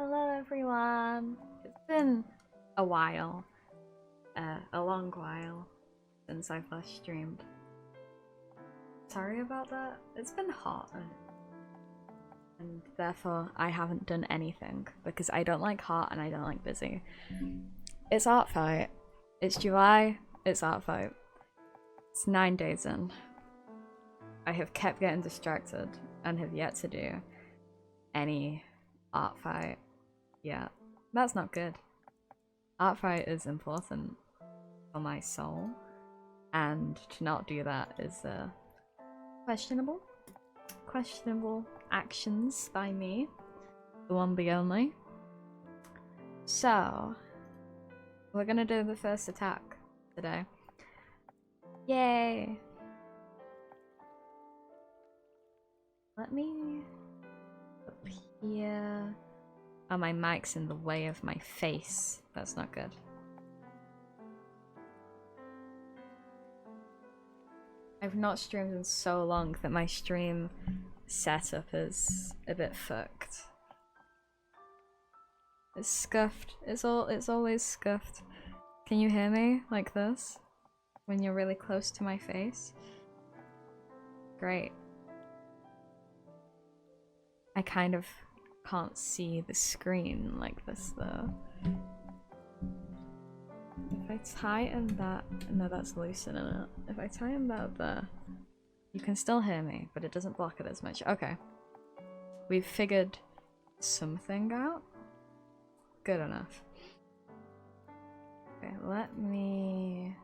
Hello everyone! It's been a while, a long while, since I've last streamed. Sorry about that. It's been hot, and therefore I haven't done anything, because I don't like hot and I don't like busy. It's artfight. It's July, it's artfight. It's 9 days in. I have kept getting distracted and have yet to do any artfight yet. That's not good. Artfight is important for my soul, and to not do that is questionable. Questionable actions by me, the one, the only. So, we're gonna do the first attack today. Yay! Let me up here. Oh, my mic's in the way of my face. That's not good. I've not streamed in so long that my stream setup is a bit fucked. It's scuffed. It's always scuffed. Can you hear me like this? When you're really close to my face? Great. I kind of can't see the screen like this though. If I tighten that, no, that's loosening it. If I tighten that there, you can still hear me, but it doesn't block it as much. Okay. We've figured something out. Good enough. Okay, let me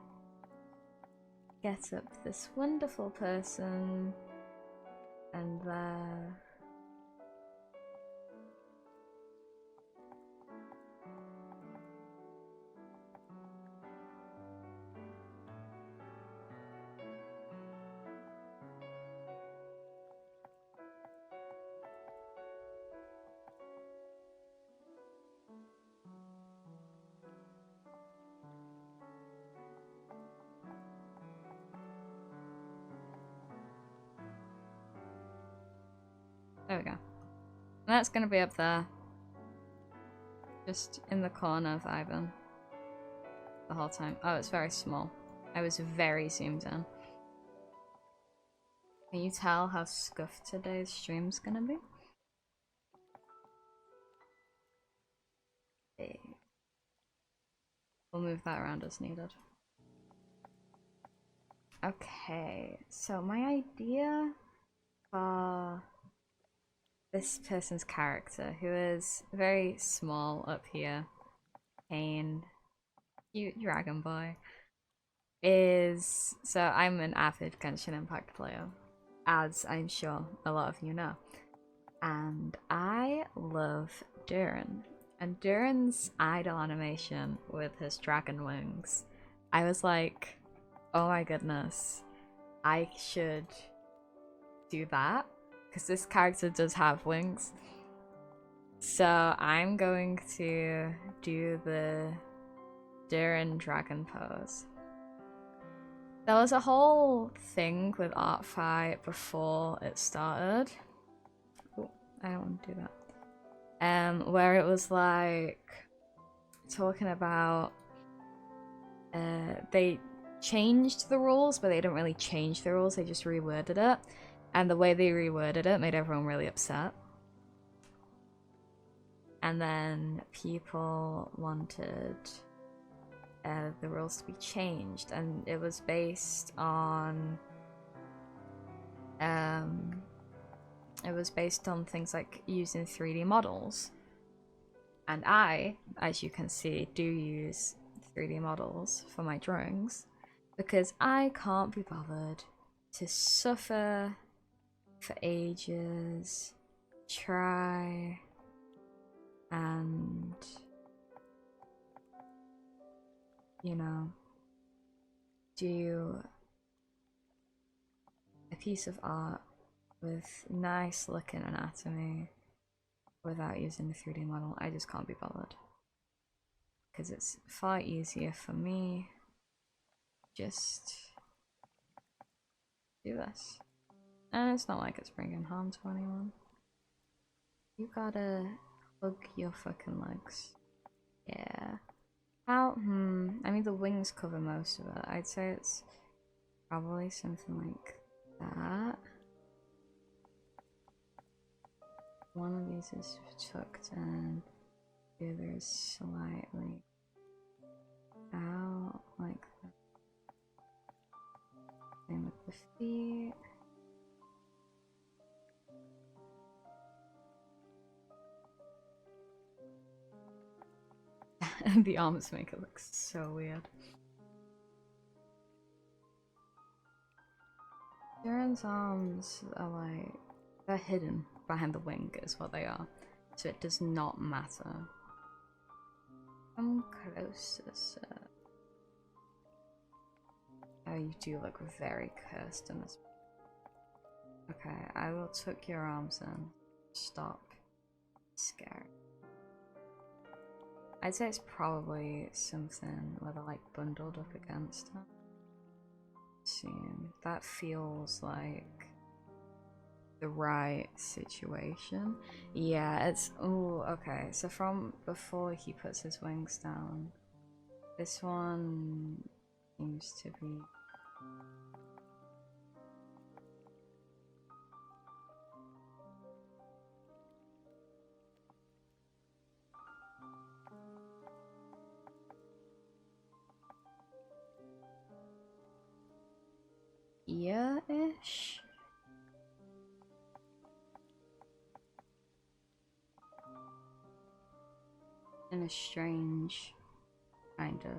get up this wonderful person and there. There we go. And that's gonna be up there. Just in the corner of Ivan. The whole time. Oh, it's very small. I was very zoomed in. Can you tell how scuffed today's stream's gonna be? Okay. We'll move that around as needed. Okay, so my idea for this person's character, who is very small up here, Caine, cute dragon boy, is, so I'm an avid Genshin Impact player, as I'm sure a lot of you know, and I love Duran. And Duran's idle animation with his dragon wings, I was like, oh my goodness, I should do that. Because this character does have wings. So I'm going to do the Duran dragon pose. There was a whole thing with artfight before it started. Oh, I don't want to do that. Where it was like talking about they changed the rules, but they didn't really change the rules, they just reworded it. And the way they reworded it made everyone really upset. And then people wanted the rules to be changed, and it was based on things like using 3D models. And I, as you can see, do use 3D models for my drawings because I can't be bothered to suffer for ages, try and, you know, do a piece of art with nice looking anatomy without using a 3D model. I just can't be bothered because it's far easier for me just do this. And it's not like it's bringing harm to anyone. You gotta Hug your fucking legs. Yeah. How? I mean, the wings cover most of it. I'd say it's probably something like that. One of these is tucked in, the other is slightly out, like that. Same with the feet. And the arms make it look so weird. Darren's arms are like, they're hidden behind the wing is what they are. So it does not matter. Come closer, sir. Oh, you do look very cursed in this. Okay, I will tuck your arms in. Stop. Scared. I'd say it's probably something where they're like bundled up against it. See, that feels like the right situation. Yeah, it's, oh, okay. So from before he puts his wings down, this one seems to be. Yeah-ish. In a strange kind of.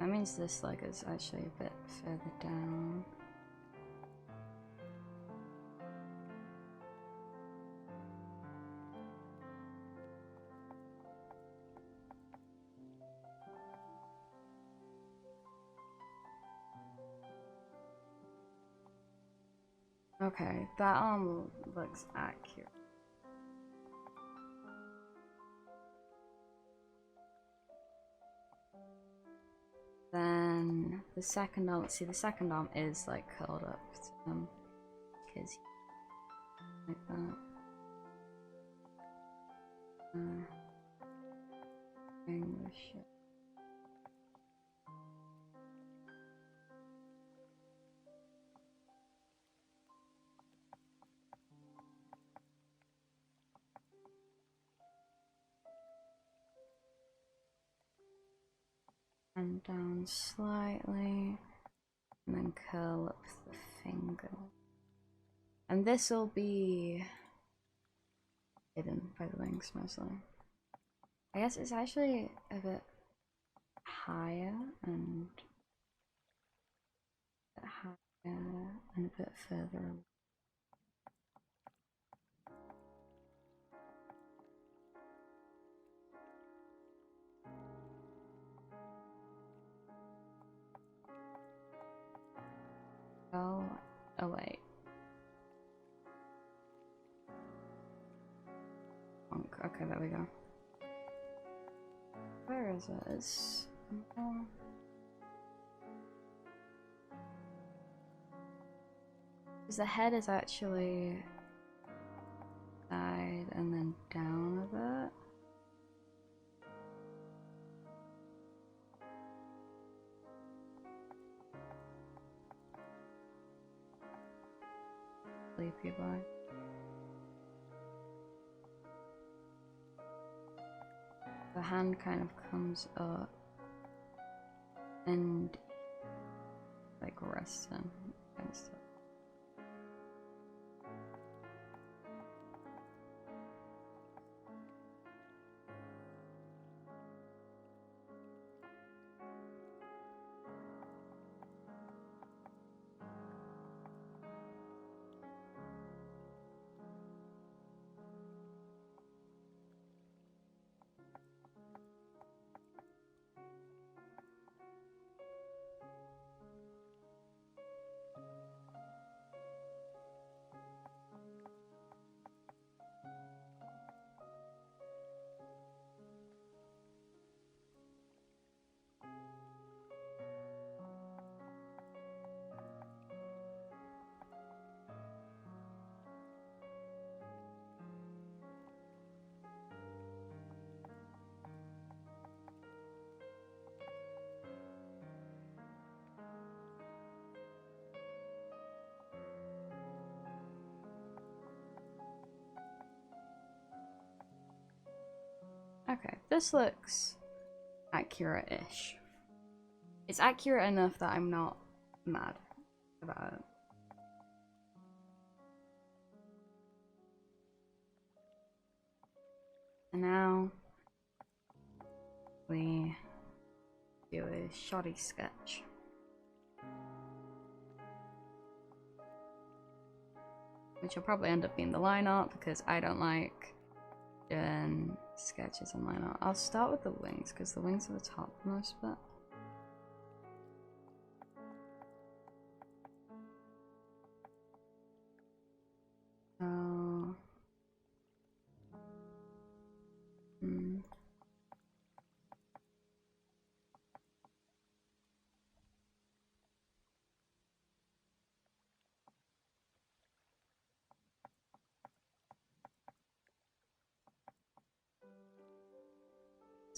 That means this leg is actually a bit further down. Okay, that arm looks accurate. Then the second arm, see the second arm is like curled up to him, because like that. English. And down slightly, and then curl up the finger. And this will be hidden by the wings mostly. I guess it's actually a bit higher and a bit further away. Oh wait. Okay, there we go. Where is it? It's because the head is actually side and then down a bit. Sleepy boy. The hand kind of comes up and like resting against it. This looks accurate-ish. It's accurate enough that I'm not mad about it. And now we do a shoddy sketch. Which will probably end up being the line art because I don't like doing sketches in line art. I'll start with the wings because the wings are the topmost bit. So,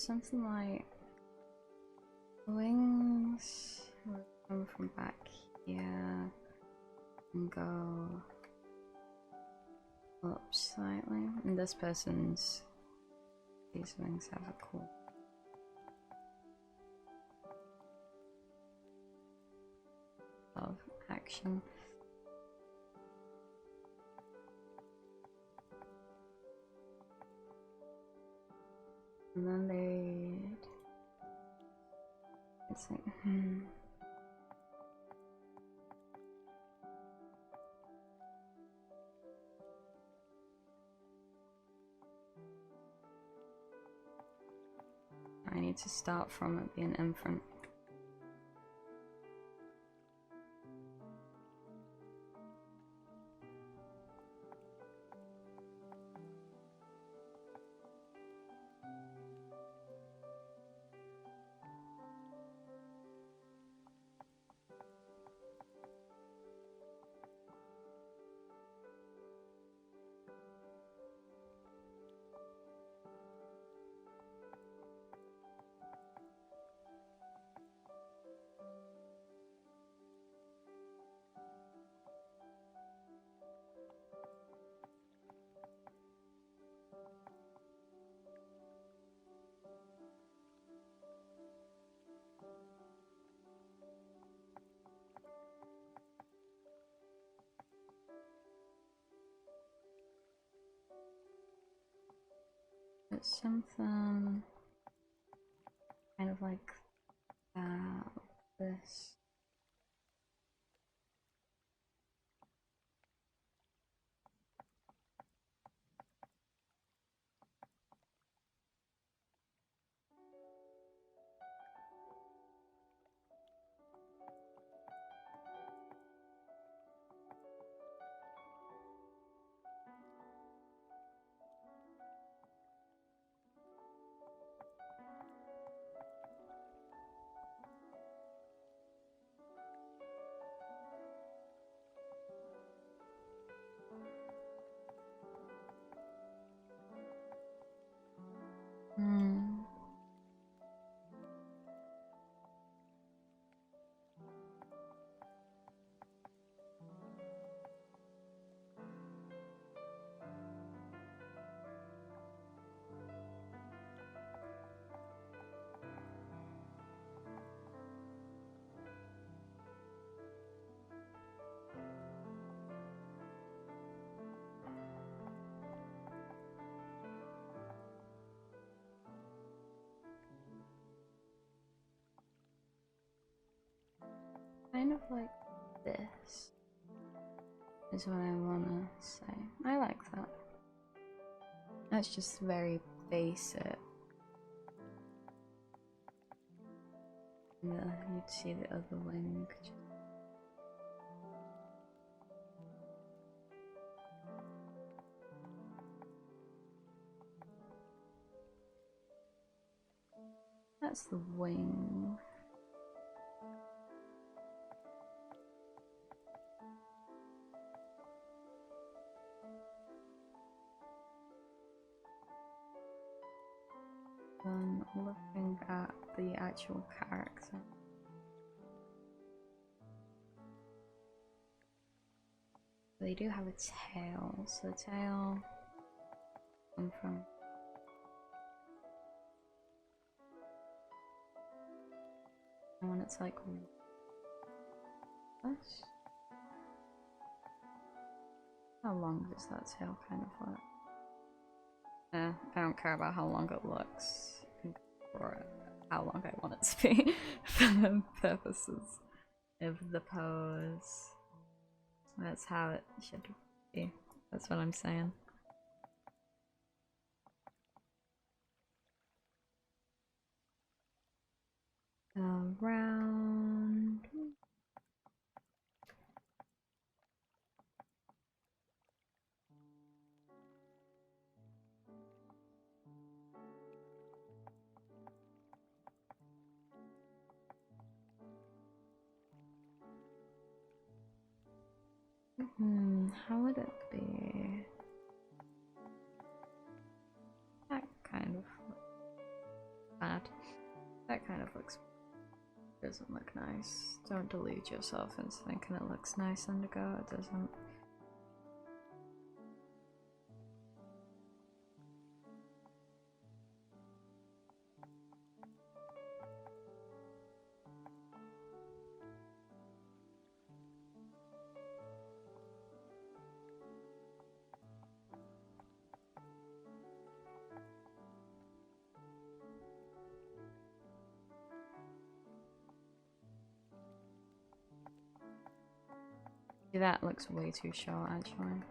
something like wings will come from back here and go up slightly. And this person's, these wings have a cool of action. And then it's like, I need to start from it being in front. It's something kind of like that, this. Kind of like this is what I wanna say. I like that. That's just very basic. And you'd see the other wing. That's the wing. Looking at the actual character. They do have a tail, so the tail come from And when it's like this. How long does that tail kind of look? I don't care about how long it looks, or how long I want it to be for the purposes of the pose. That's how it should be. That's what I'm saying. Around. How would it be? That kind of bad. That kind of looks doesn't look nice. Don't delude yourself into thinking it looks nice, Indigo. It doesn't. That looks way too short, actually.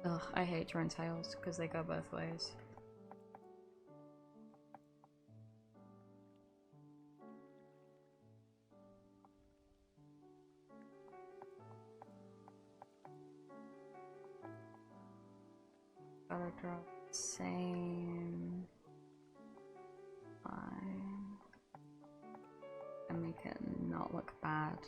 Ugh, I hate drawing tails because they go both ways. Gotta draw the same line and make it not look bad.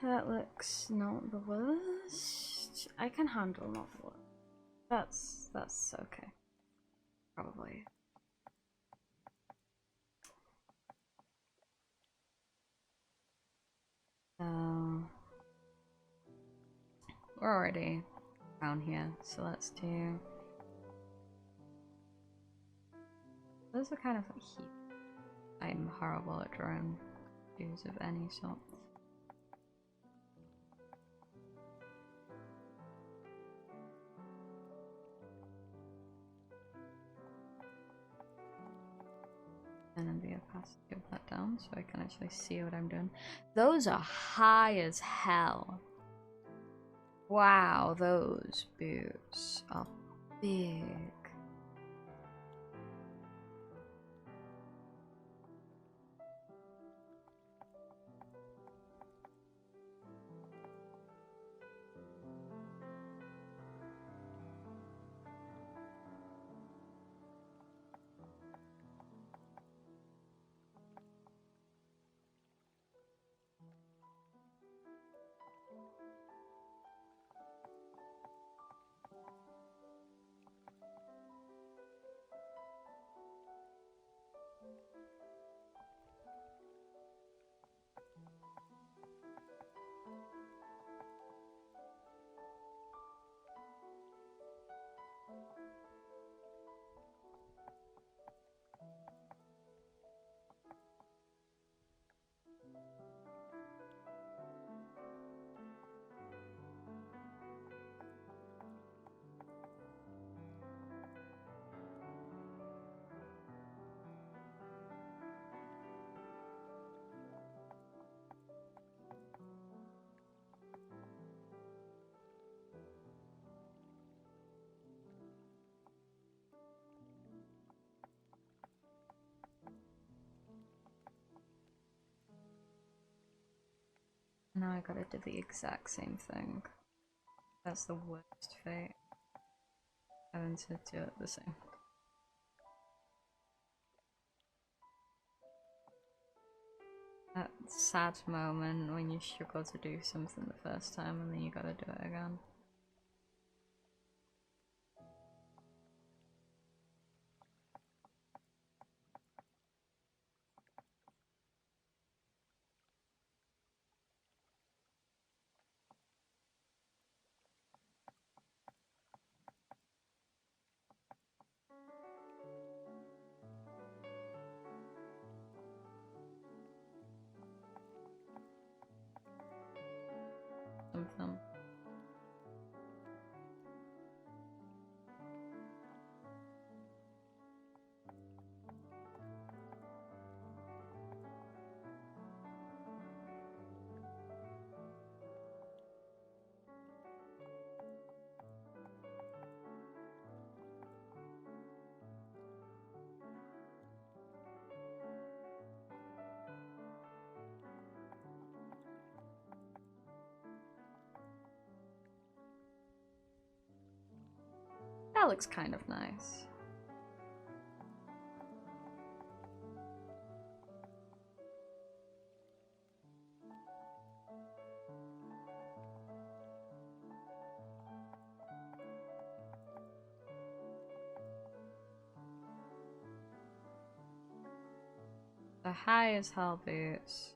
That looks not the worst. I can handle not the worst. That's okay. Probably. We're already down here, so let's do. Those are kind of like heat. I'm horrible at drawing views of any sort. And then the opacity of that down so I can actually see what I'm doing. Those are high as hell. Wow, those boots are big. Now I gotta do the exact same thing. That's the worst fate. Having to do it the same. That sad moment when you struggle to do something the first time and then you gotta do it again. That looks kind of nice. The high as hell boots.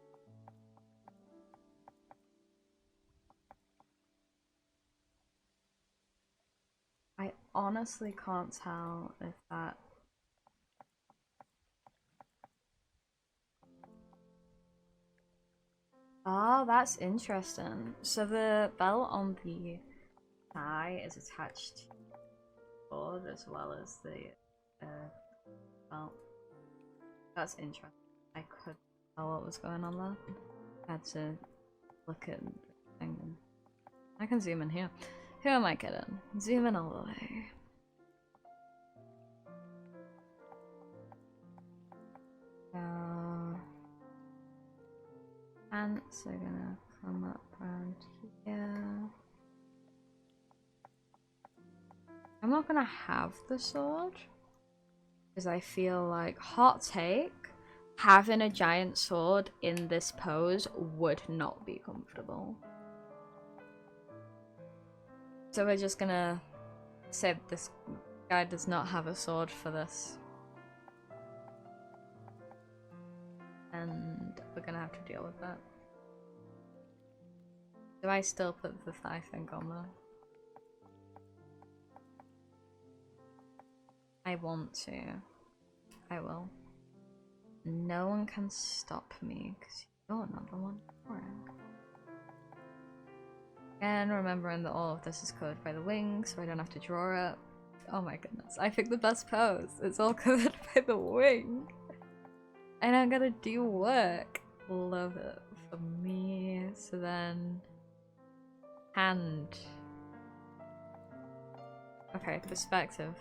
I honestly can't tell if that... Oh, that's interesting. So the belt on the thigh is attached to the sword as well as the belt. That's interesting. I couldn't tell what was going on there. I had to look at the thing. I can zoom in here. Who am I kidding? Zoom in all the way. Ants are gonna come up around here. I'm not gonna have the sword because I feel like, hot take, having a giant sword in this pose would not be comfortable. So we're just gonna say this guy does not have a sword for this. And we're gonna have to deal with that. Do I still put the thigh thing on there? I want to. I will. No one can stop me because you're not the one boring. And remembering that all of this is covered by the wing, so I don't have to draw it. Oh my goodness, I picked the best pose. It's all covered by the wing. And I'm gonna do work. Love it for me. So then... hand. Okay, perspective.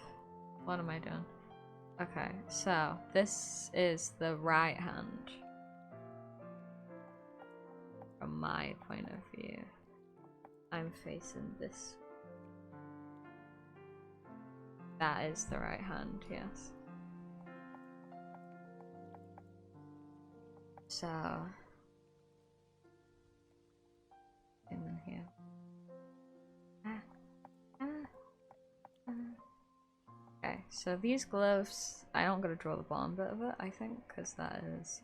What am I doing? Okay, so this is the right hand. From my point of view. I'm facing this. That is the right hand, yes. So, in here. Okay, so these gloves, I don't gotta draw the bottom bit of it, I think, because that is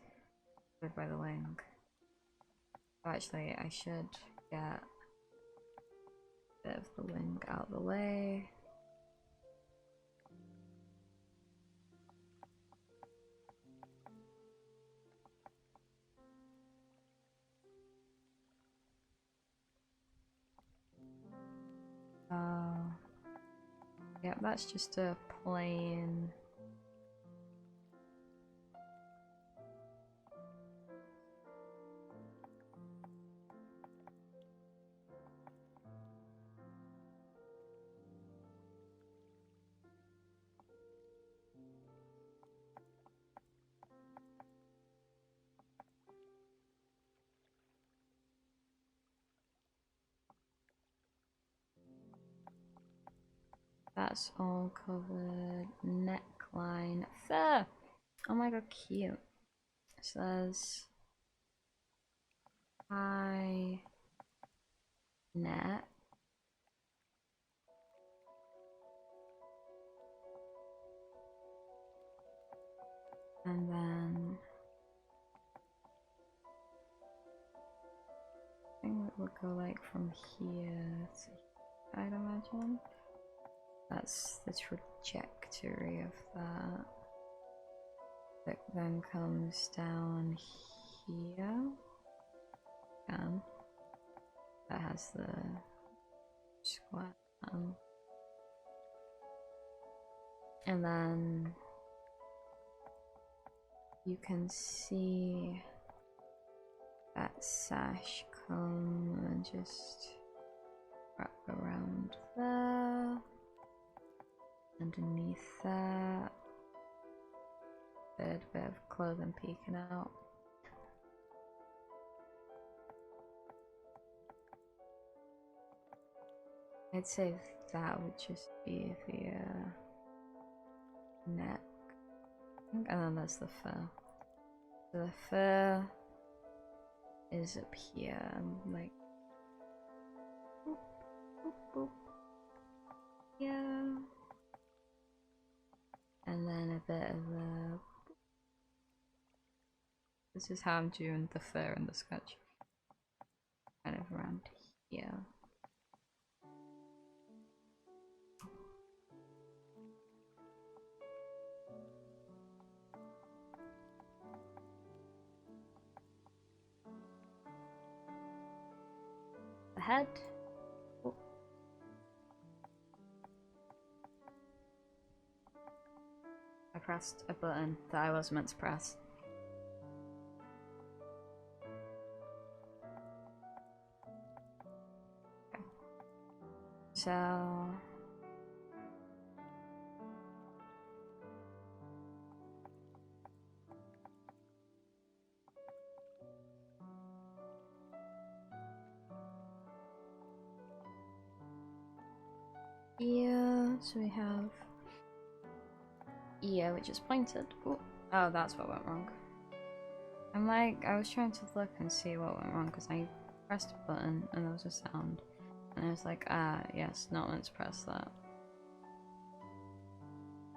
good by the wing. So actually, I should get a bit of the wing out of the way. Yep, that's just a plain... That's all covered. Neckline. Fur! Oh my god, cute. It says... high... neck. And then... I think it would go like from here to here, I'd imagine. That's the trajectory of that. That then comes down here. And that has the square. And then you can see that sash come and just wrap around there. Underneath that, bit of clothing peeking out. I'd say that would just be the neck. And then there's the fur. So the fur is up here, like boop, boop, boop. Yeah. And then a bit of the. This is how I'm doing the fur in the sketch. Kind of around here. The head. Oh. I pressed a button that I was meant to press. Okay. So ear, so we have ear, which is pointed. Ooh. Oh, that's what went wrong. I'm like, I was trying to look and see what went wrong because I pressed a button and there was a sound. And I was like, ah, yes, not meant to press that.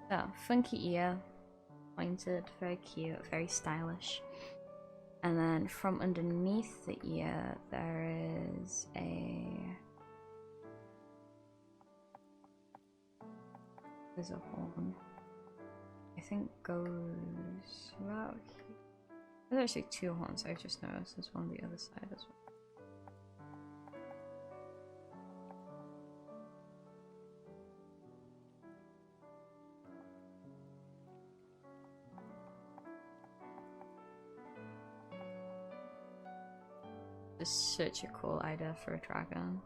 So, funky ear, pointed, very cute, very stylish. And then from underneath the ear, there is there's a horn. I think goes about here. There's actually two horns, I've just noticed. There's one on the other side as well. It's such a cool idea for a dragon.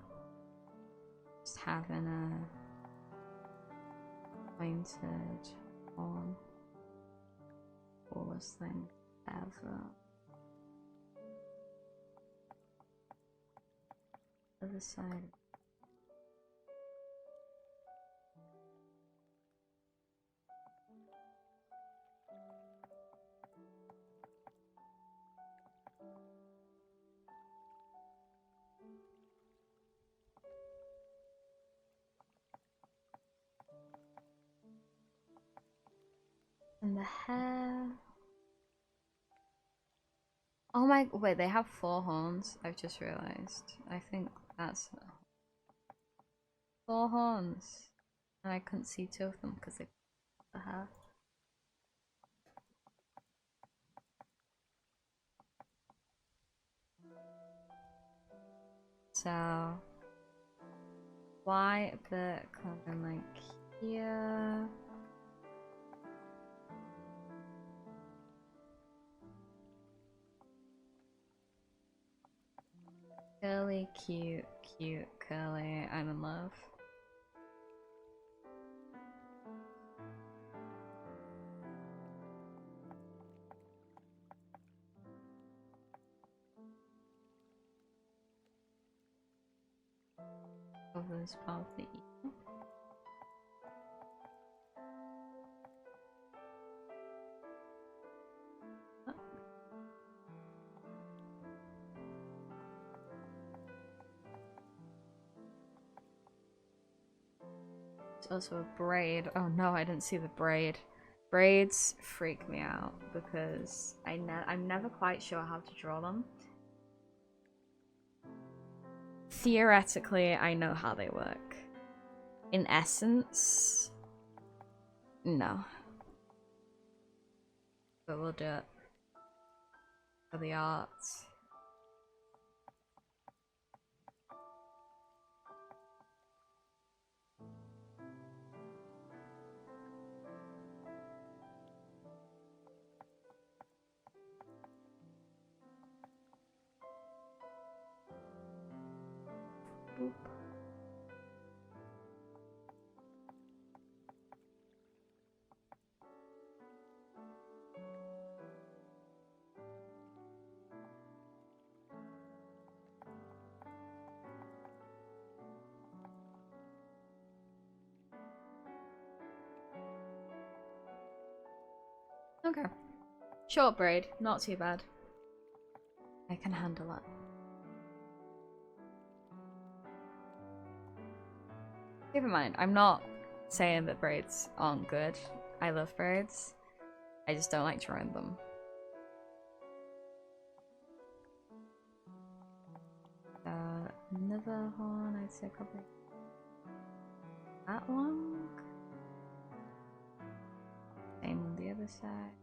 Just having a pointed horn. Coolest thing ever. Other side. And the hair. Oh my, wait, they have 4 horns. I've just realized. I think that's 4 horns. And I couldn't see 2 of them because they put the hair. So, why a bit kind of like here? Curly, cute, cute, curly. I'm in love. Over this part of the ear. It's also a braid. Oh no, I didn't see the braid. Braids freak me out because I'm never quite sure how to draw them. Theoretically, I know how they work. In essence, no. But we'll do it for the arts. Boop. Okay. Short braid, not too bad. I can handle it. Keep in mind, I'm not saying that braids aren't good. I love braids. I just don't like drawing them. Another horn, I'd say probably that long. Same on the other side.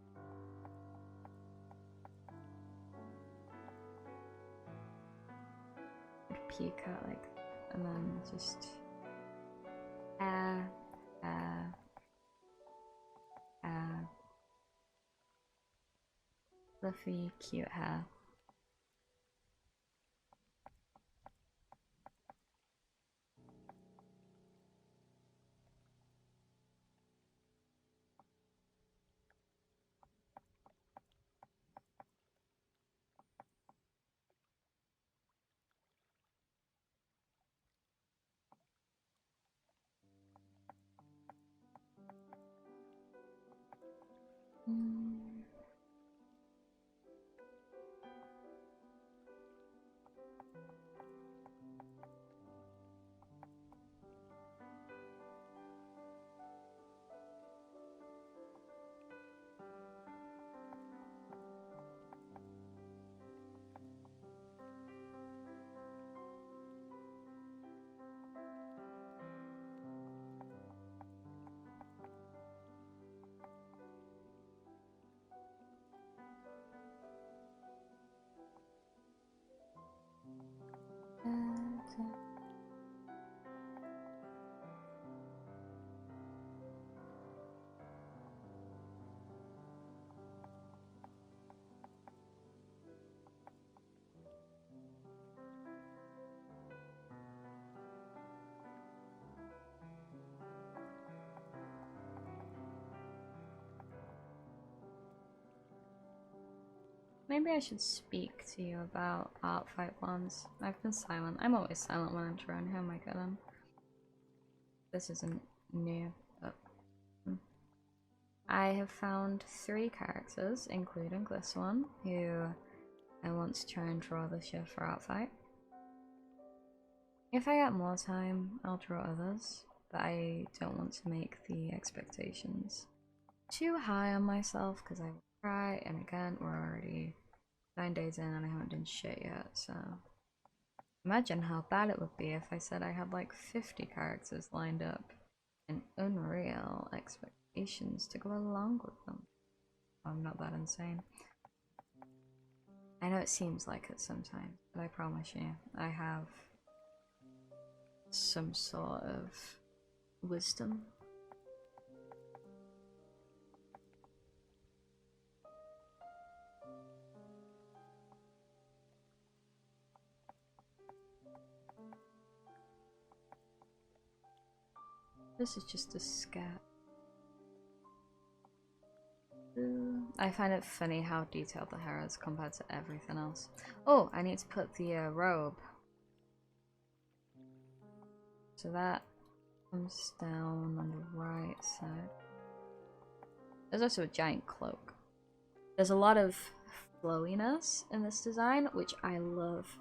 Peek out like that, and then just fluffy, cute hair. Maybe I should speak to you about artfight ones. I've been silent. I'm always silent when I'm drawing. Who am I kidding? This isn't new, but I have found 3 characters, including this one, who I want to try and draw this year for artfight. If I get more time, I'll draw others, but I don't want to make the expectations too high on myself because I will cry, and again, we're already 9 days in and I haven't done shit yet, so imagine how bad it would be if I said I had like 50 characters lined up and unreal expectations to go along with them. I'm not that insane. I know it seems like it sometimes, but I promise you, I have some sort of wisdom. This is just a scat. I find it funny how detailed the hair is compared to everything else. Oh, I need to put the robe. So that comes down on the right side. There's also a giant cloak. There's a lot of flowiness in this design, which I love.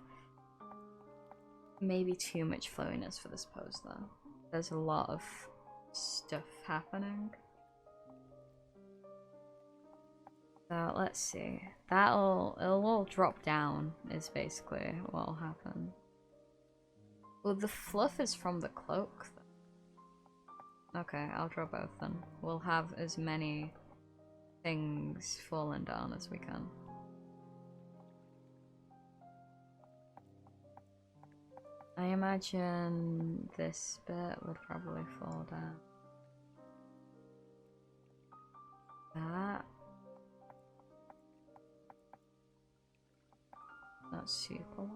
Maybe too much flowiness for this pose though. There's a lot of stuff happening. So let's see. It'll all drop down is basically what'll happen. Well, the fluff is from the cloak though. Okay, I'll draw both then. We'll have as many things falling down as we can. I imagine this bit would probably fall down. That. That's super.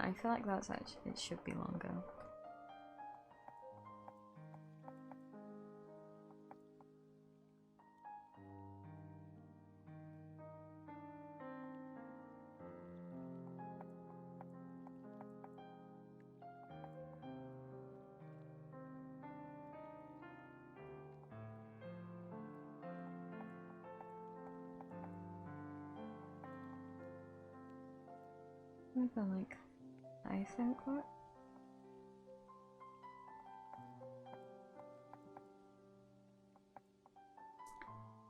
I feel like that's actually, it should be longer. Something like I think what?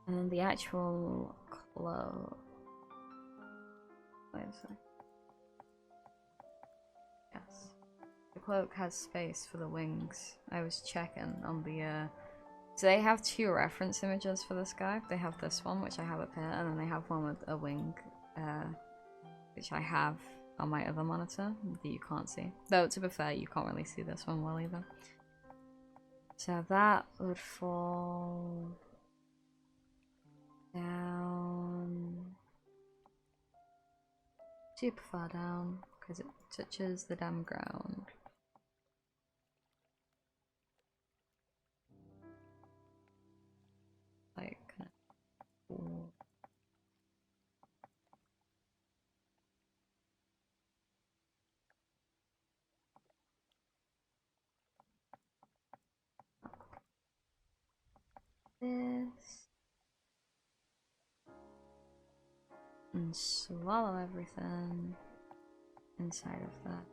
And then the actual cloak. Wait a sec. Yes. The cloak has space for the wings. I was checking on the so they have two reference images for this guy. They have this one, which I have up here, and then they have one with a wing, which I have on my other monitor that you can't see. Though, to be fair, you can't really see this one well either. So that would fall down super far down because it touches the damn ground. Like, kind of cool. This and swallow everything inside of that.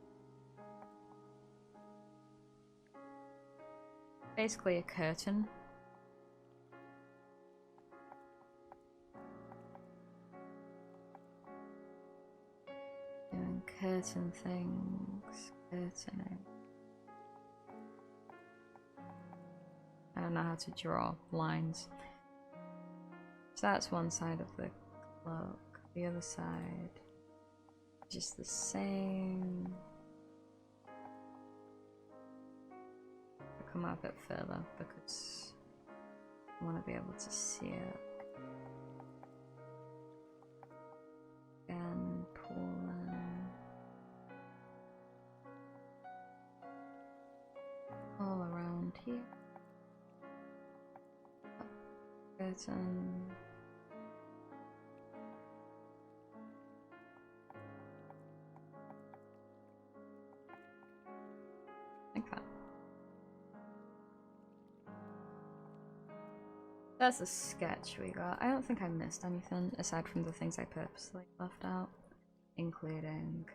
Basically a curtain. Doing curtain things, curtaining. I don't know how to draw lines. So that's one side of the cloak. The other side, just the same. I'll come out a bit further because I want to be able to see it. And pulling all around here. Curtain. Like that. That's a sketch we got. I don't think I missed anything aside from the things I purposely left out, including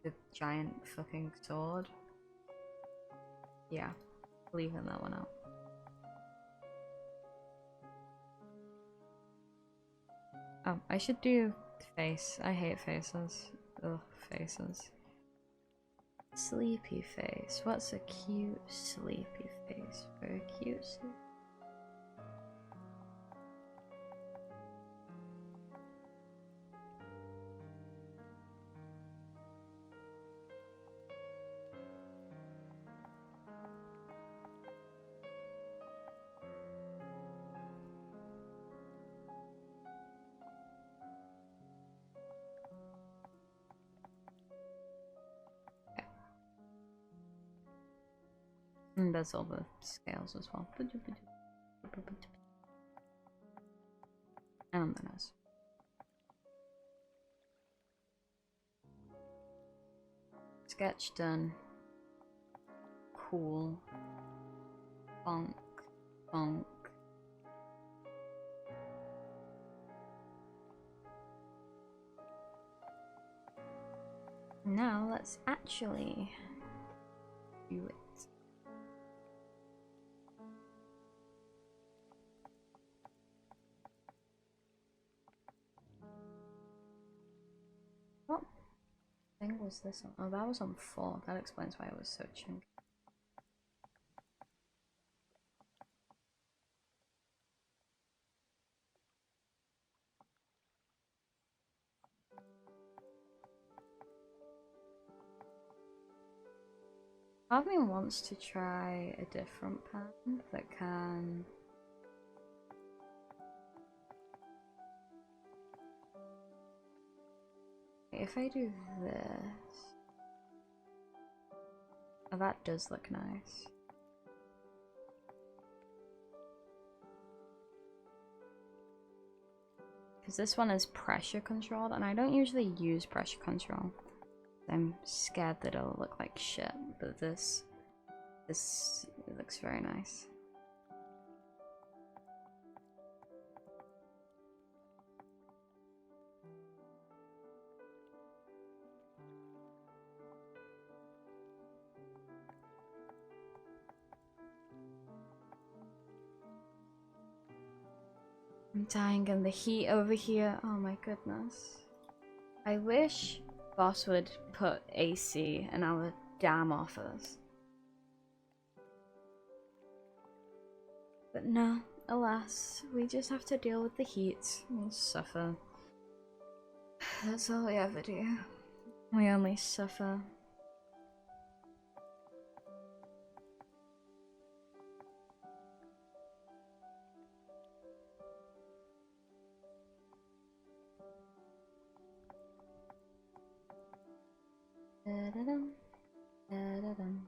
the giant fucking sword. Yeah, leaving that one out. Oh, I should do face. I hate faces. Ugh, faces. Sleepy face. What's a cute sleepy face? Very cute sleep. And there's all the scales as well. And the nose. Sketch done. Cool. Bonk. Bonk. Now let's actually do it. What thing was this on? Oh, that was on 4. That explains why it was so chunky. Part of me wants to try a different pen that can... If I do this... Oh, that does look nice. Because this one is pressure controlled, and I don't usually use pressure control. I'm scared that it'll look like shit, but this looks very nice. I'm dying in the heat over here. Oh my goodness. I wish Boss would put AC in our damn office. But no, alas, we just have to deal with the heat and suffer. That's all we ever do. We only suffer. Da-da-dum, da-da-dum.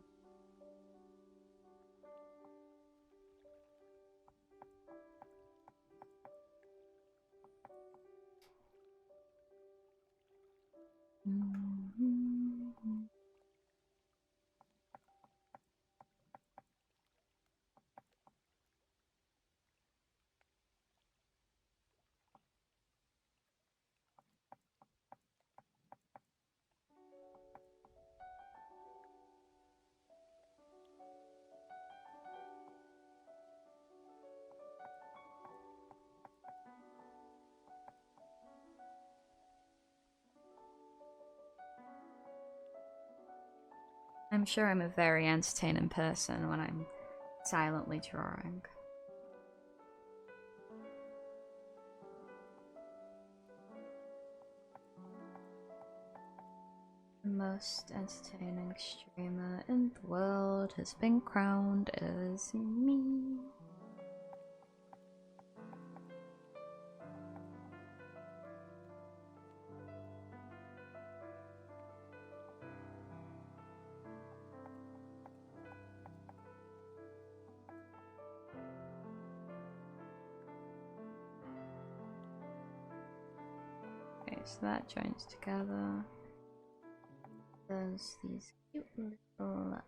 Mm-hmm. I'm sure I'm a very entertaining person when I'm silently drawing. The most entertaining streamer in the world has been crowned as me. Okay, so that joins together. There's these cute little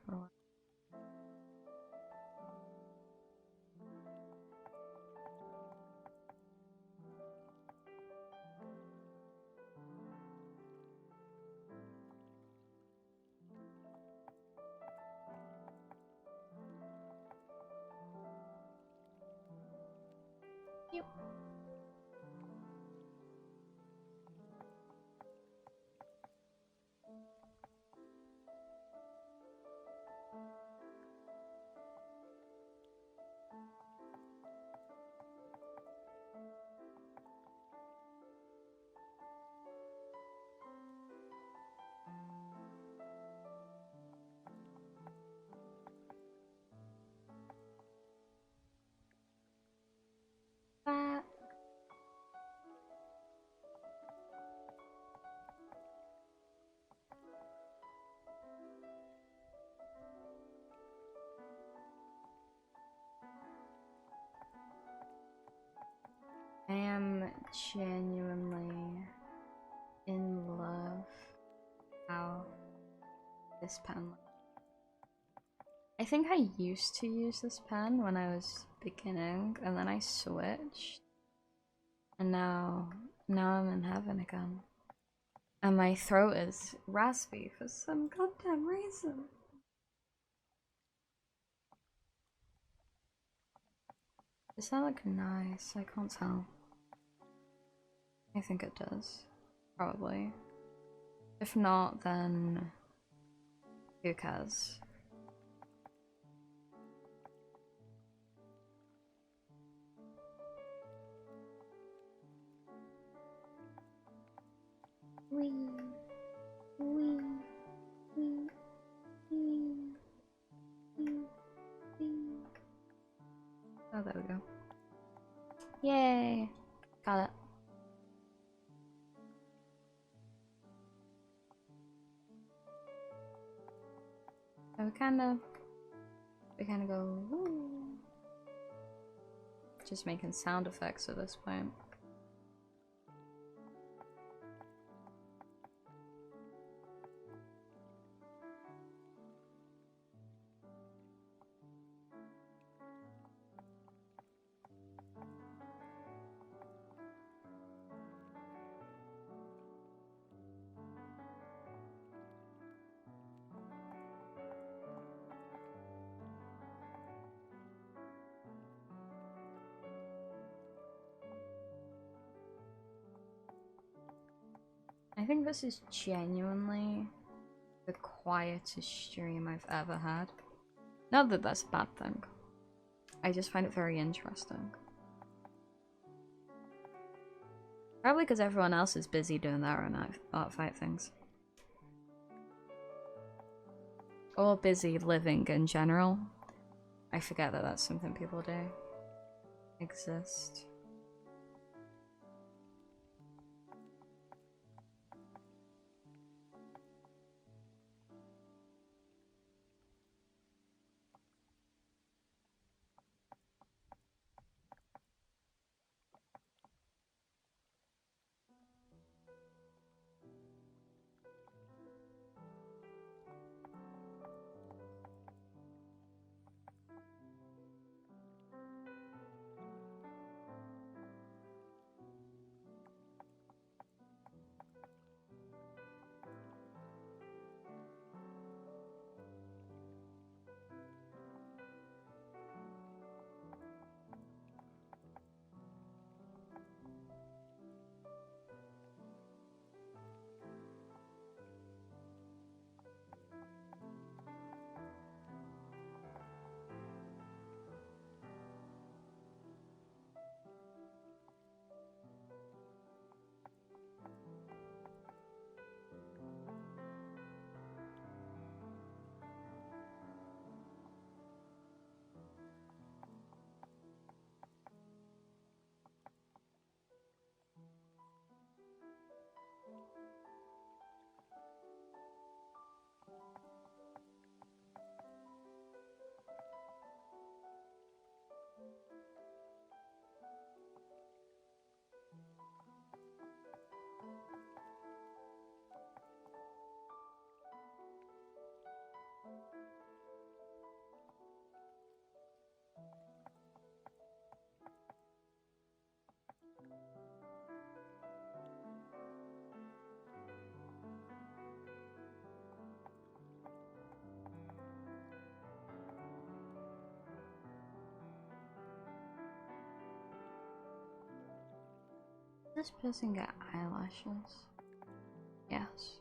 cute. Back. I am genuinely in love how this pen looks. I think I used to use this pen when I was beginning, and then I switched, and now I'm in heaven again. And my throat is raspy for some goddamn reason. Does that look nice? I can't tell. I think it does. Probably. If not, then who cares? Wee, wee, wee, wee, wee, wee. Oh, there we go. Yay! Got it. So we kind of go. Woo. Just making sound effects at this point. I think this is genuinely the quietest stream I've ever had. Not that that's a bad thing. I just find it very interesting. Probably because everyone else is busy doing their own art fight things. Or busy living in general. I forget that that's something people do. Exist. Does this person get eyelashes? Yes.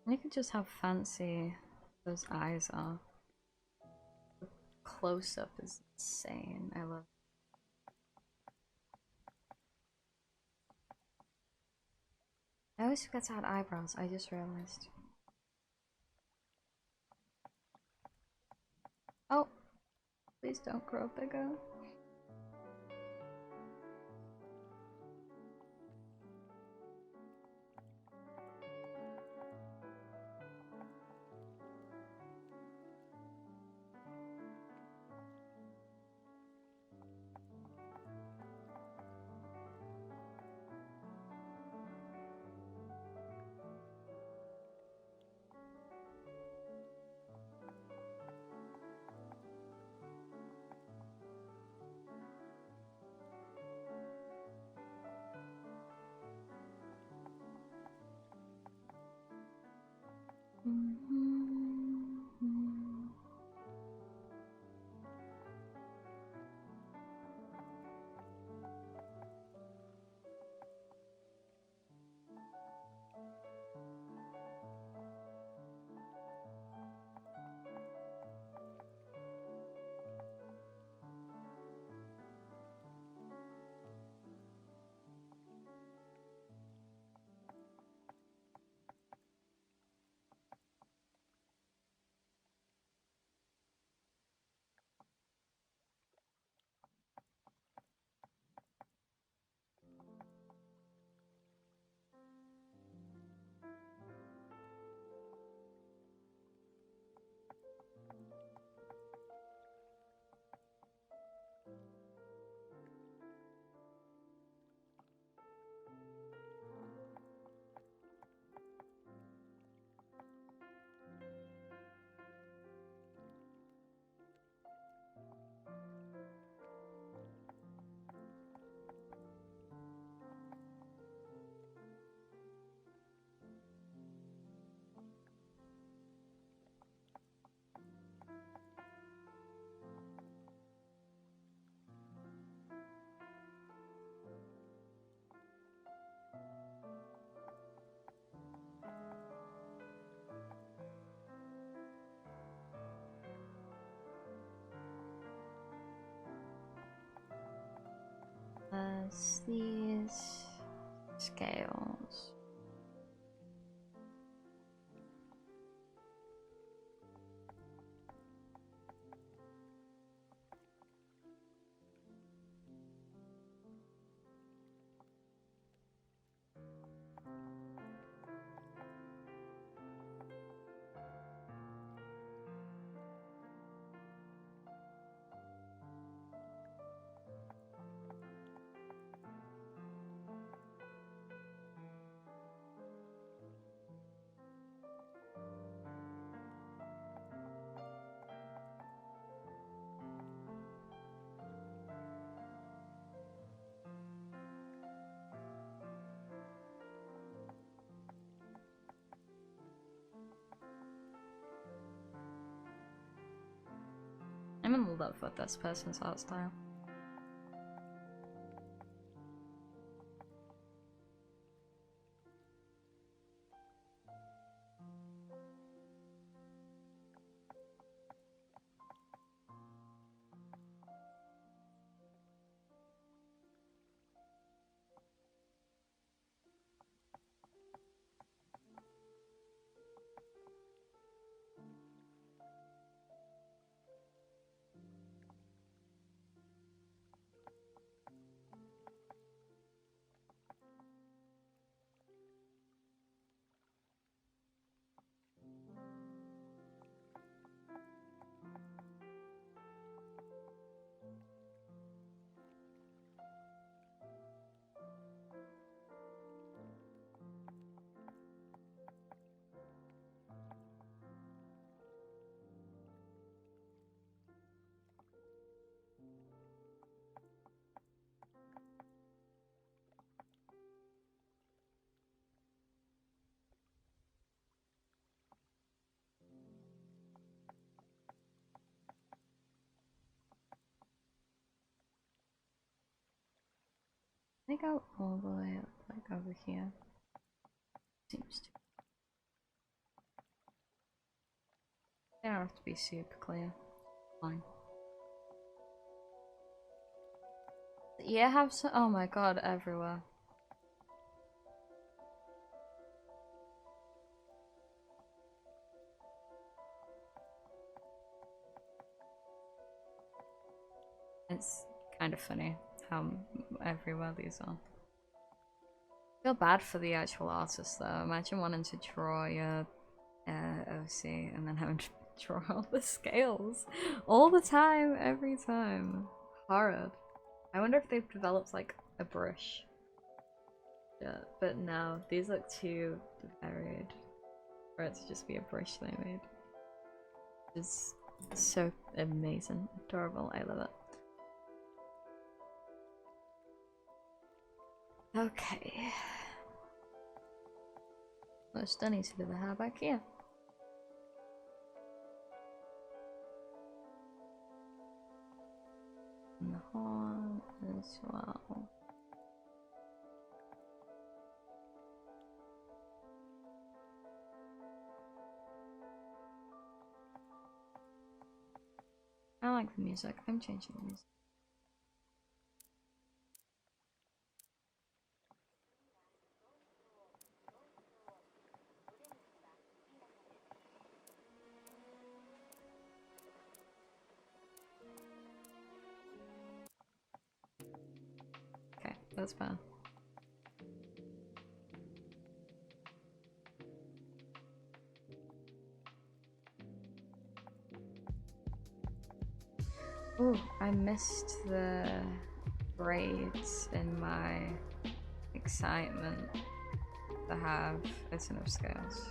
You could just how fancy those eyes are. The close-up is insane. I love. I always forget to add eyebrows, I just realized. Oh, please don't grow bigger. There's these scales. I'm in love with this person's art style. I go all the way up, like over here. Seems to. They don't have to be super clear. Fine. Yeah, have some. Oh my god, everywhere. It's kind of funny how everywhere these are. I feel bad for the actual artist though. Imagine wanting to draw your OC and then having to draw all the scales all the time, every time. Horrid. I wonder if they've developed like a brush. Yeah, but no, these look too varied for it to just be a brush they made. It's so amazing, adorable, I love it. Okay. Well, still need to do the hair back here. And the horn as well. I like the music. I'm changing the music. Okay, that's bad. Ooh, I missed the braids in my excitement to have a ton of scales.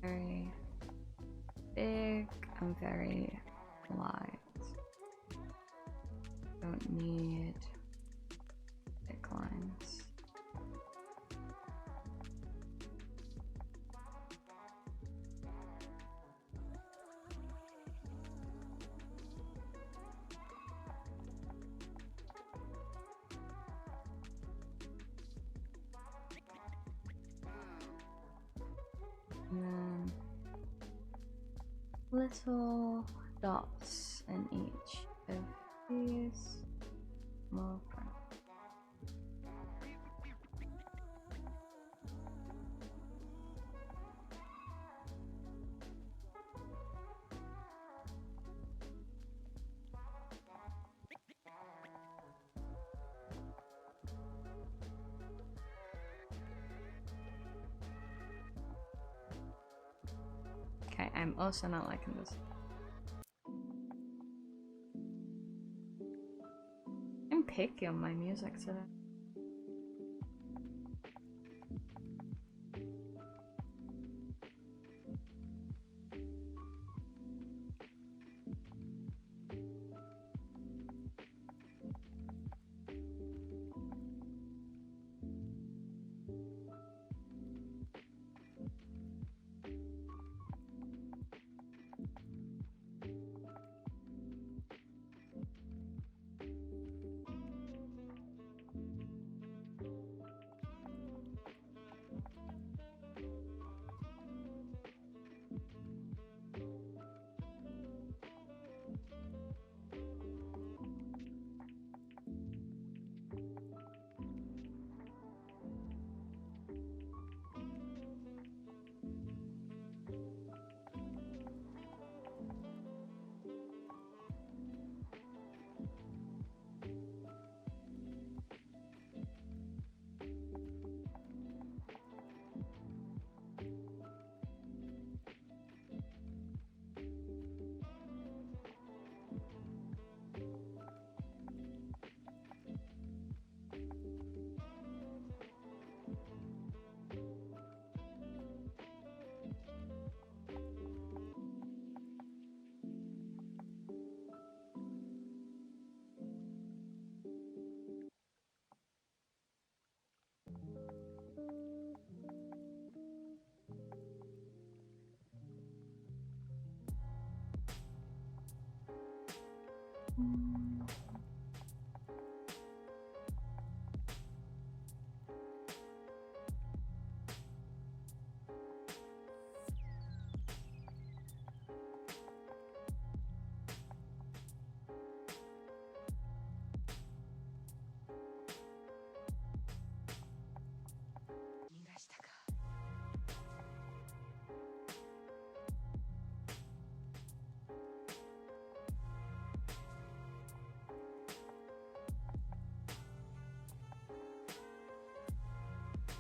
very big and very light. Don't need thick lines. And then little dots in each of these. More brown. Okay, I'm also not liking this. I'm picky on my music today.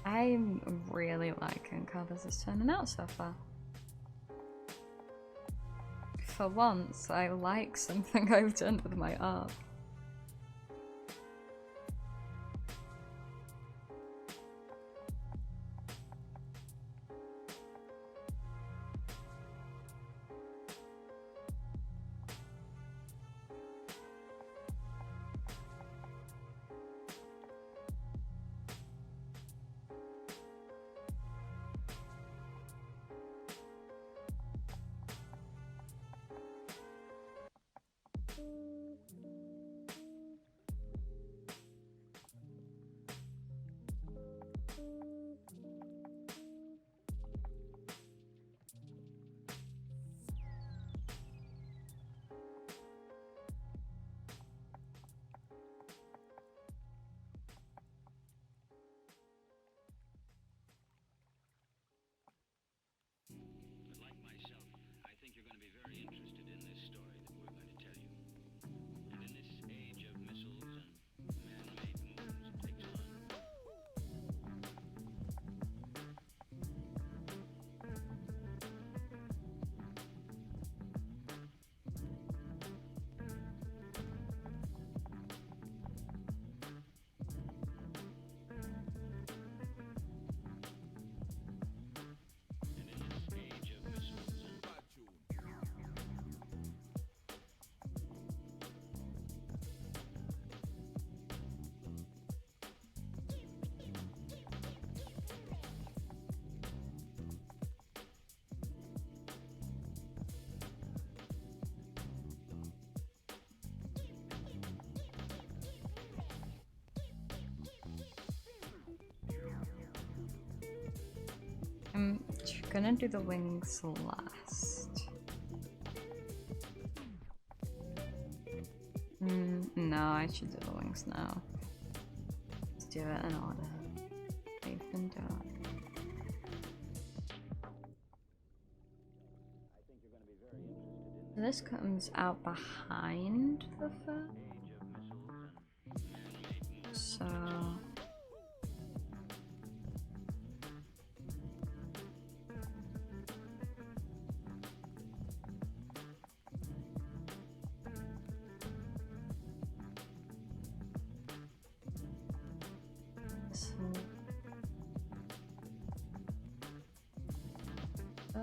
I'm really liking how this is turning out so far. For once, I like something I've done with my art. I'm gonna do the wings last. No, I should do the wings now. Let's do it in order. They've been done. So this comes out behind the foot. So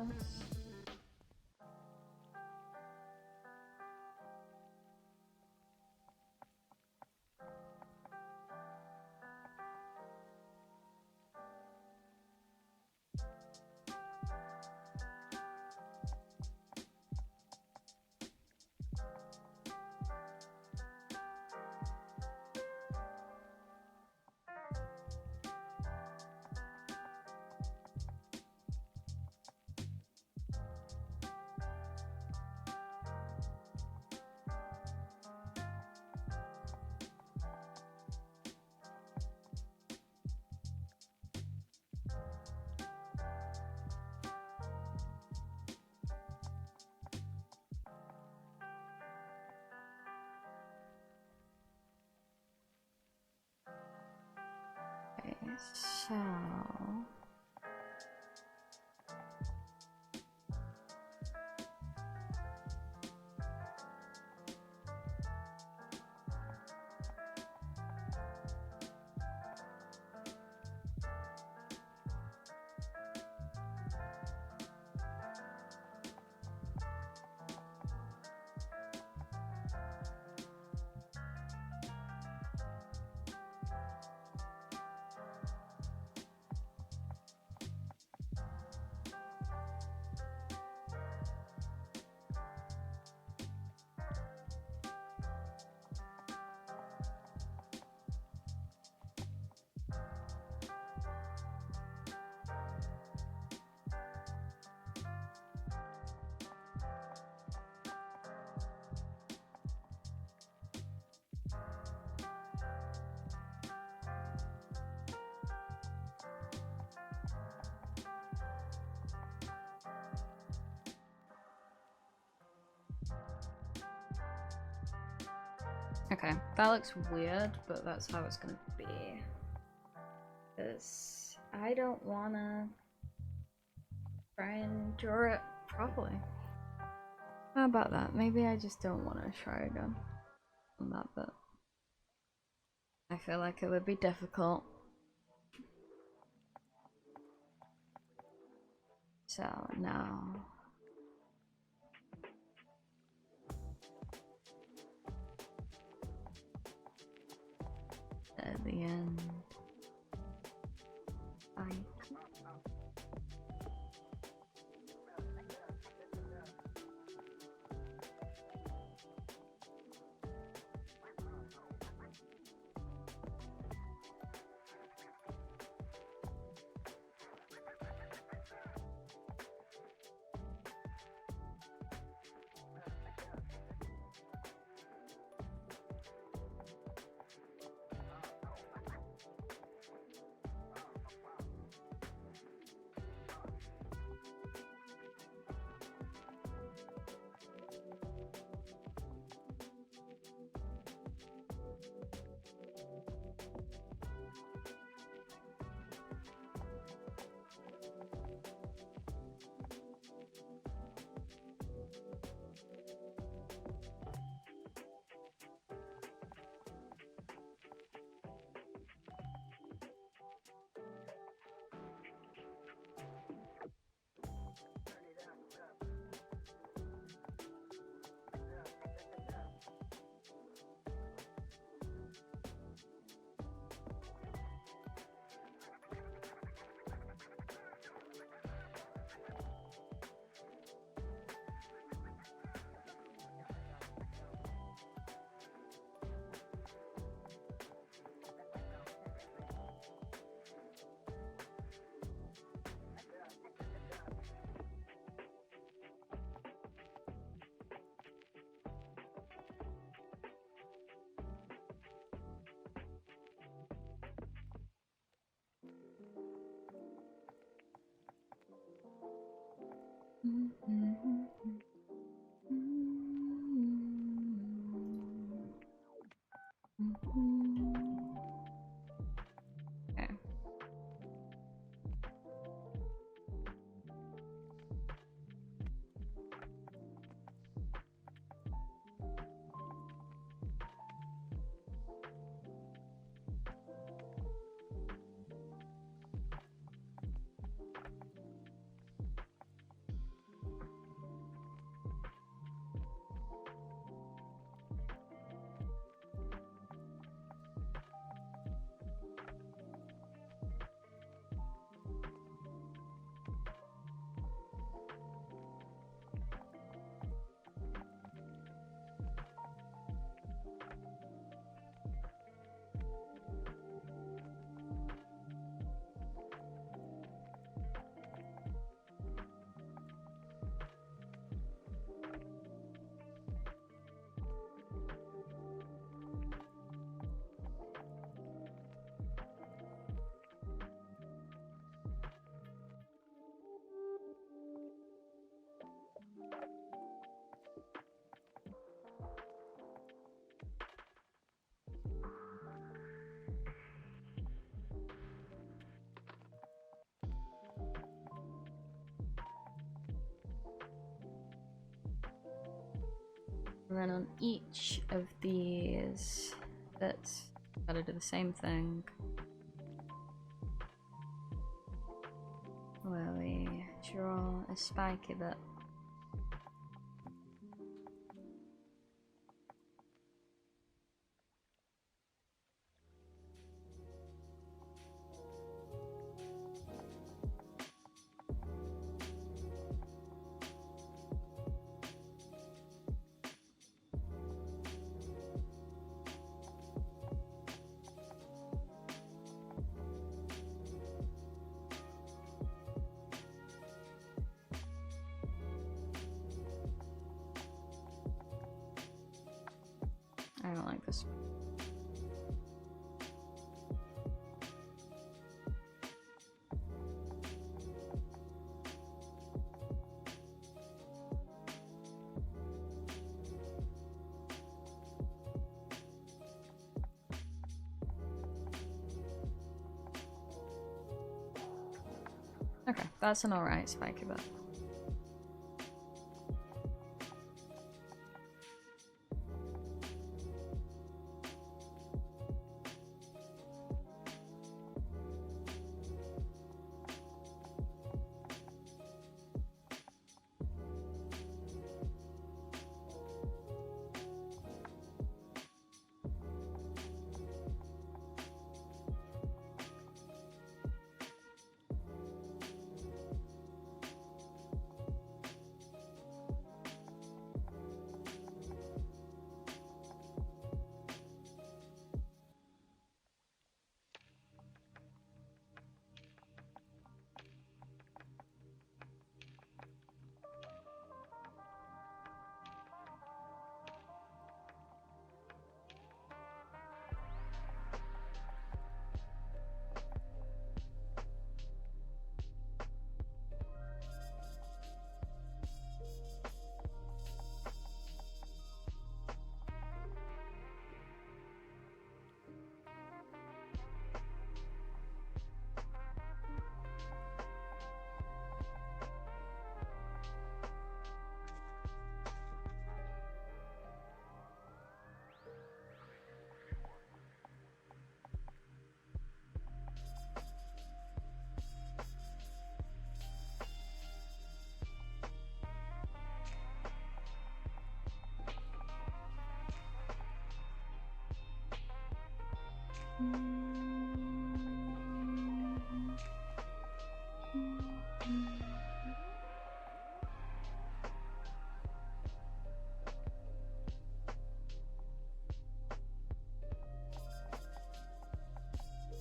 this. Okay, so okay, that looks weird, but that's how it's gonna be. Because I don't wanna try and draw it properly. How about that? Maybe I just don't want to try again on that bit. I feel like it would be difficult. So now at the end, Okay. And then on each of these bits, gotta do the same thing. Where we draw a spiky bit. I don't like this. Okay, that's an alright spiky bit.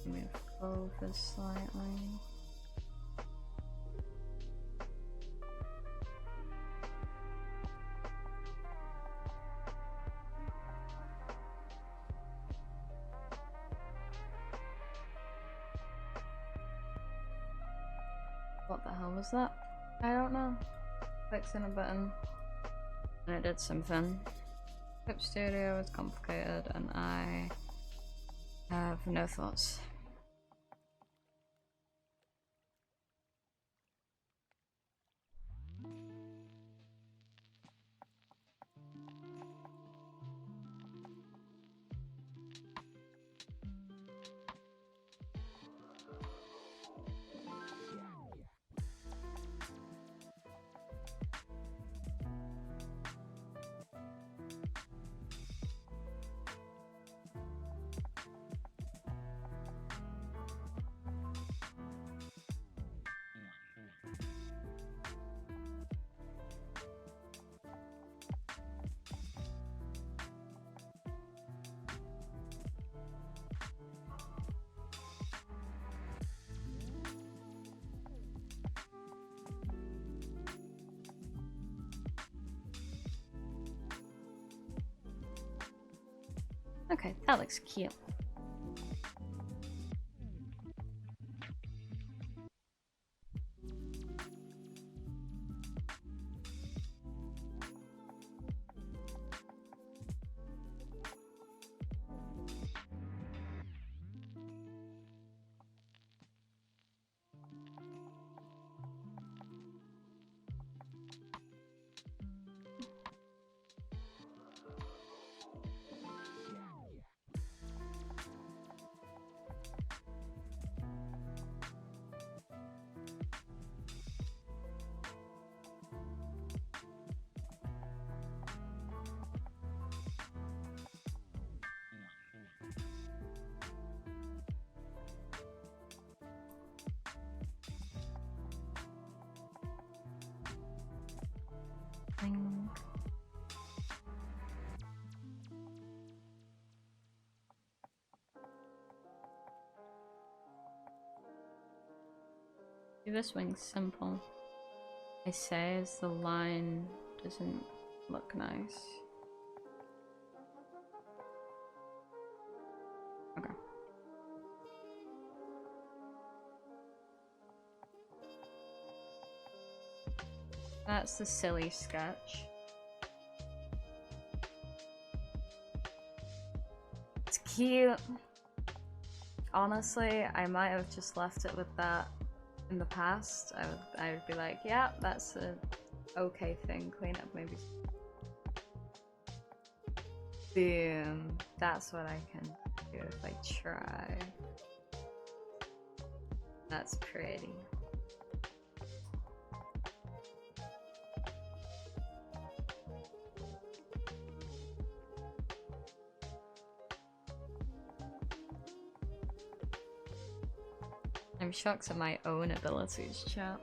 Move over slightly. What the hell was that? I don't know. Fixing a button. And it did something. Clip Studio is complicated and I have no thoughts. Okay, that looks cute. This wing's simple. I say as the line doesn't look nice. Okay. That's the silly sketch. It's cute. Honestly, I might have just left it with that in the past. I would be like, yeah, that's a okay thing. Clean up maybe. Boom. That's what I can do if I try. That's pretty. I'm shocked at my own abilities, chat.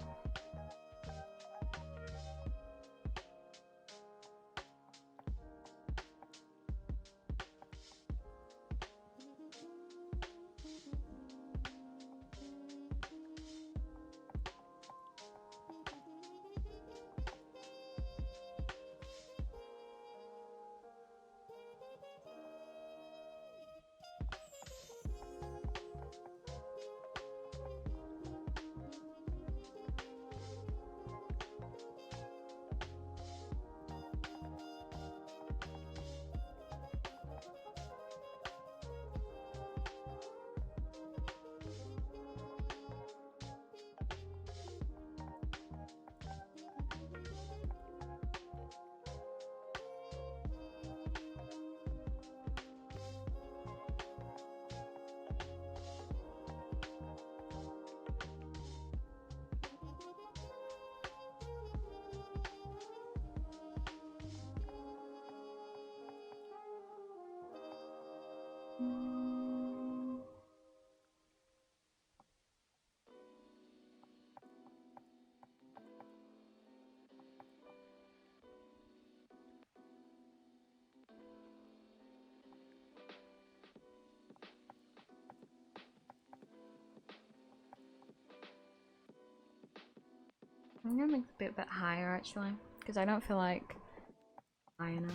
I'm gonna make it a bit higher actually, because I don't feel like high enough.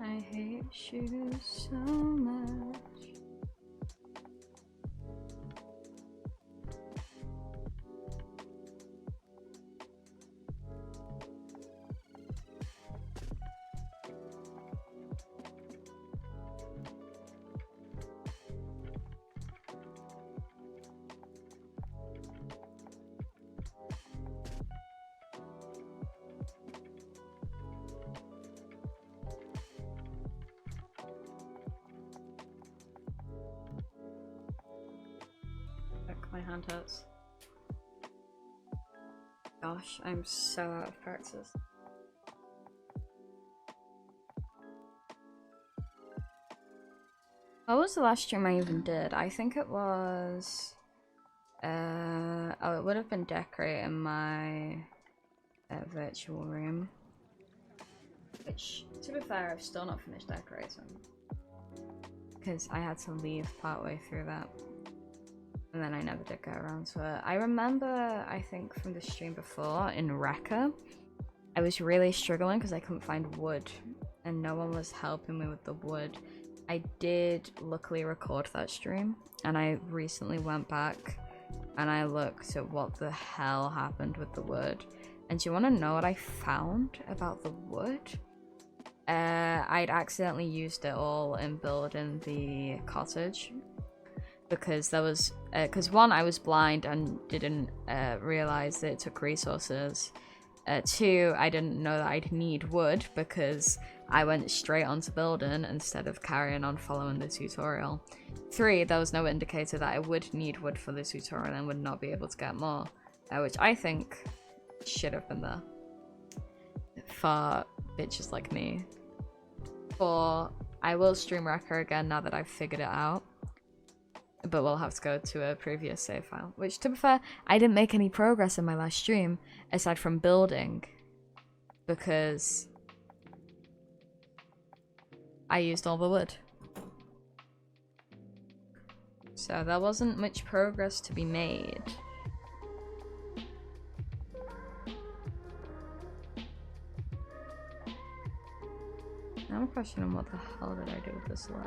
I hate you so much. My hand hurts. Gosh, I'm so out of practice. What was the last stream I even did? I think it was... oh, it would have been decorating my virtual room. Which, to be fair, I've still not finished decorating. Because I had to leave partway through that. And then I never did get around to it. I remember, I think from the stream before, in Rekka, I was really struggling because I couldn't find wood. And no one was helping me with the wood. I did luckily record that stream. And I recently went back and I looked at what the hell happened with the wood. And do you want to know what I found about the wood? I'd accidentally used it all in building the cottage. Because there was, because one, I was blind and didn't realize that it took resources. Two, I didn't know that I'd need wood because I went straight onto building instead of carrying on following the tutorial. Three, there was no indicator that I would need wood for the tutorial and would not be able to get more, which I think should have been there for bitches like me. Four, I will stream Rekka again now that I've figured it out. But we'll have to go to a previous save file. Which, to be fair, I didn't make any progress in my last stream, aside from building. Because I used all the wood. So there wasn't much progress to be made. Now I'm questioning what the hell did I do with this leg?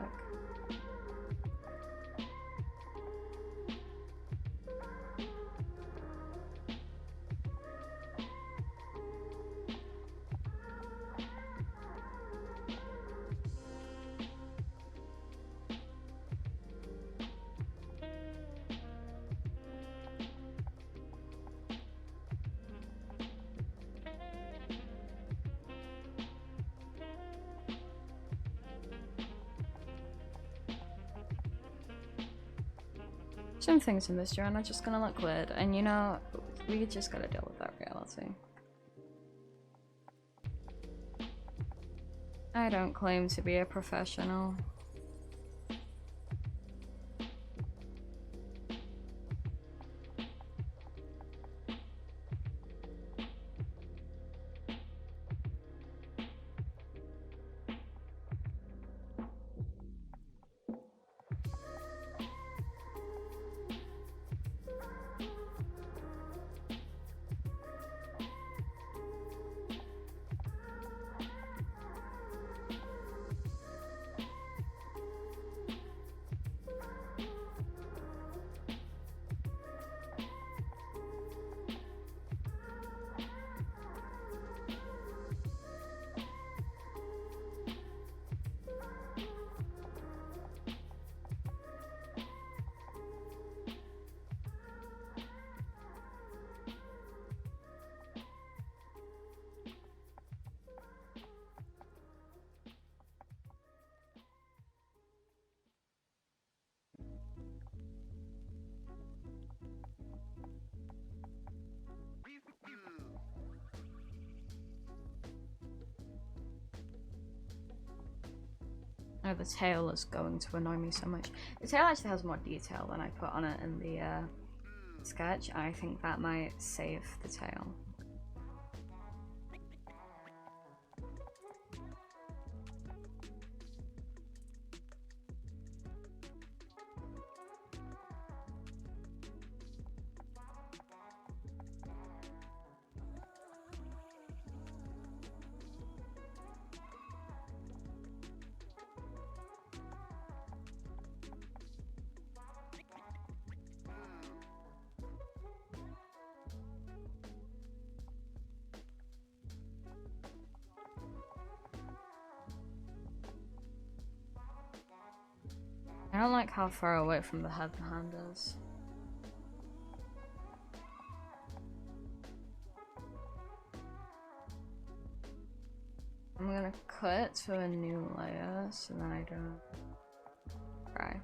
Some things in this journal are just gonna look weird, and you know, we just gotta deal with that reality. I don't claim to be a professional. Oh, the tail is going to annoy me so much. The tail actually has more detail than I put on it in the sketch. I think that might save the tail. I don't like how far away from the head the hand is. I'm gonna cut to a new layer so that I don't cry.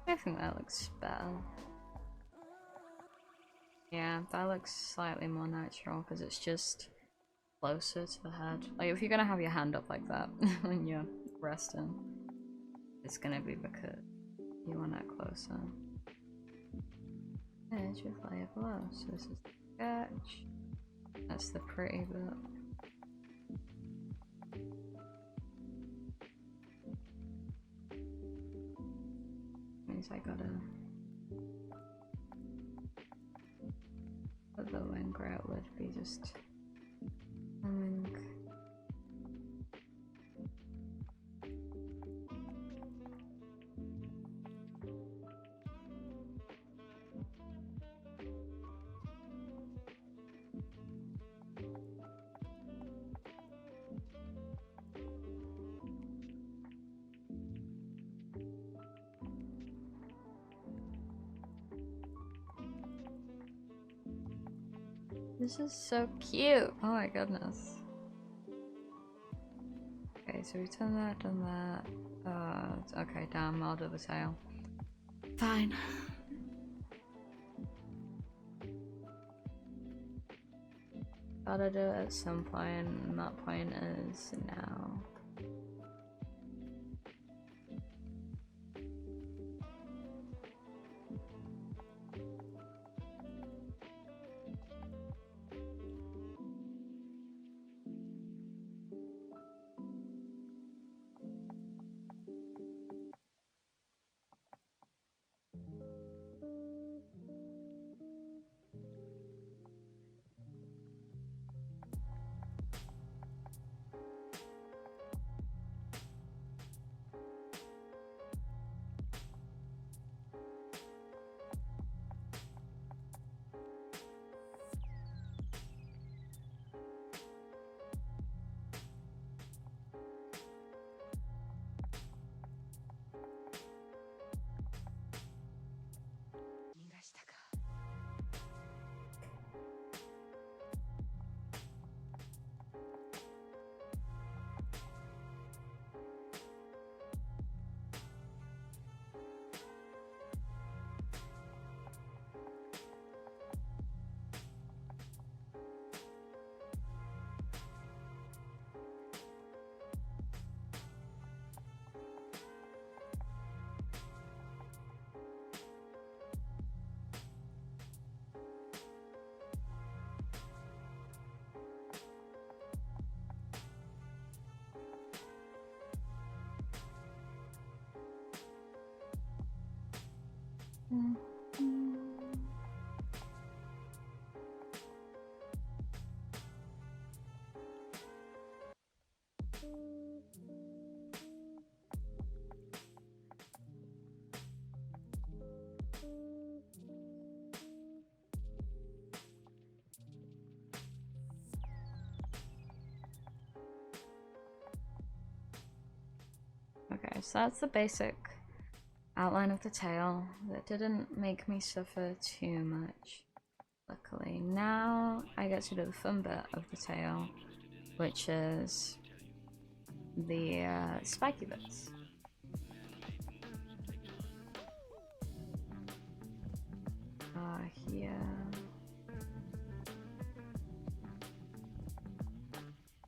I think that looks better. Yeah, that looks slightly more natural because it's just closer to the head. Like if you're gonna have your hand up like that when you're resting, it's gonna be because you want it closer. Edge with layer below. So this is the sketch. That's the pretty bit. Means I gotta put the wing where it would be just wing. This is so cute! Oh my goodness. Okay, so we've done that. Okay, damn, I'll do the tail. Fine. Gotta do it at some point, and that point is now. Okay, so that's the basic outline of the tail. That didn't make me suffer too much. Luckily, now I get to do the fun bit of the tail, which is the spiky bits. Here.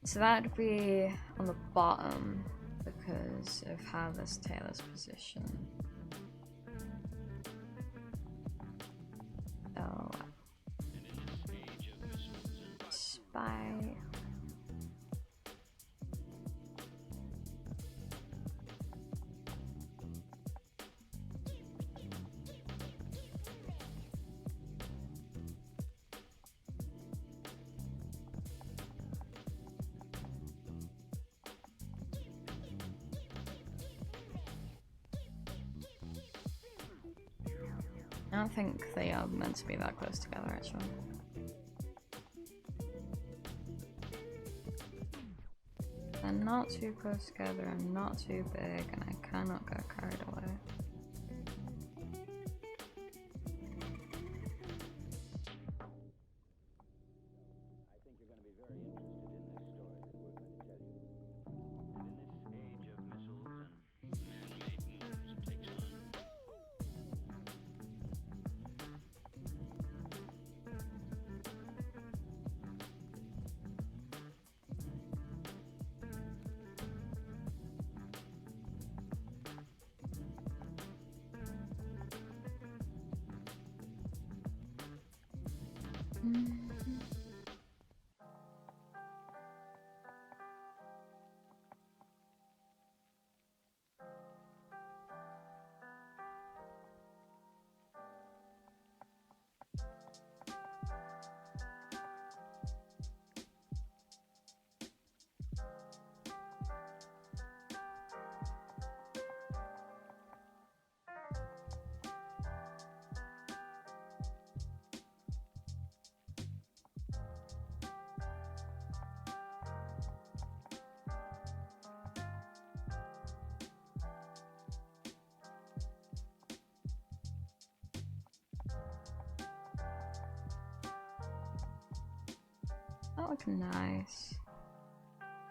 So that'd be on the bottom because of how this tail is positioned. So, spy. I don't think they are meant to be that close together, actually. They're not too close together and not too big, and I cannot get carried away. That looks nice.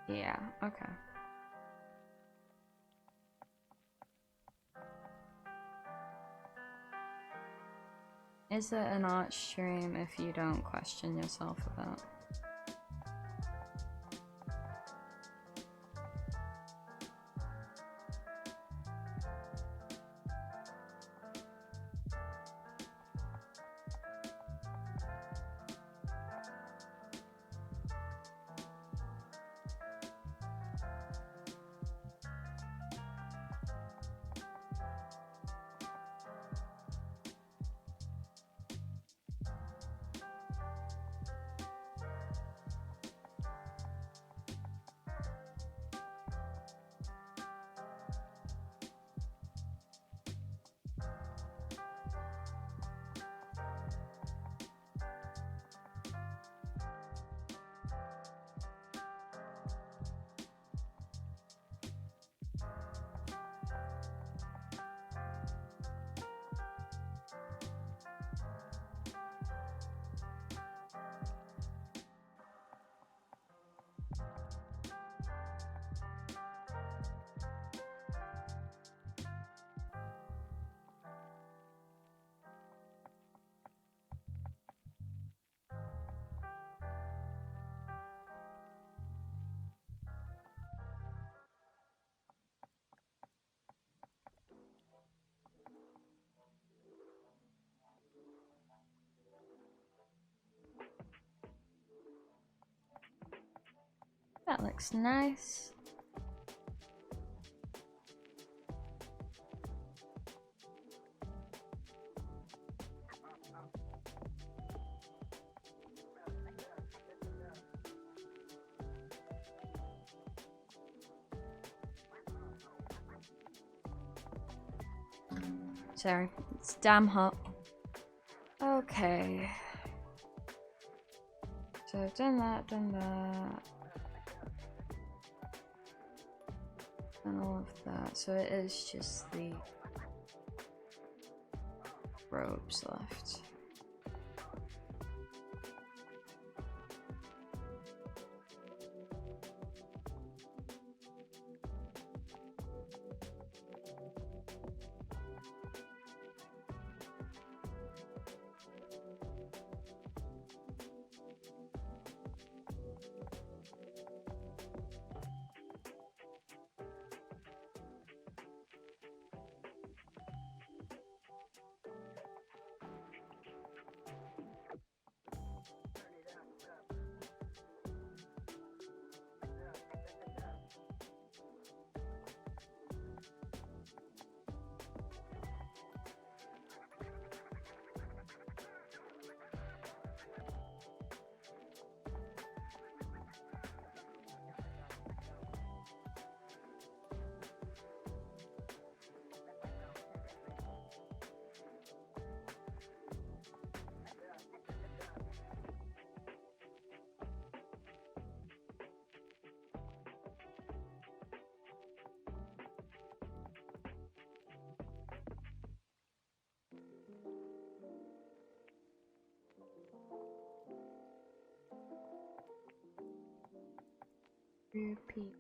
Yeah, okay. Is it an art stream if you don't question yourself about? That looks nice. Sorry, it's damn hot. Okay. So I've done that, and all of that. So it is just the robes left. 2 people.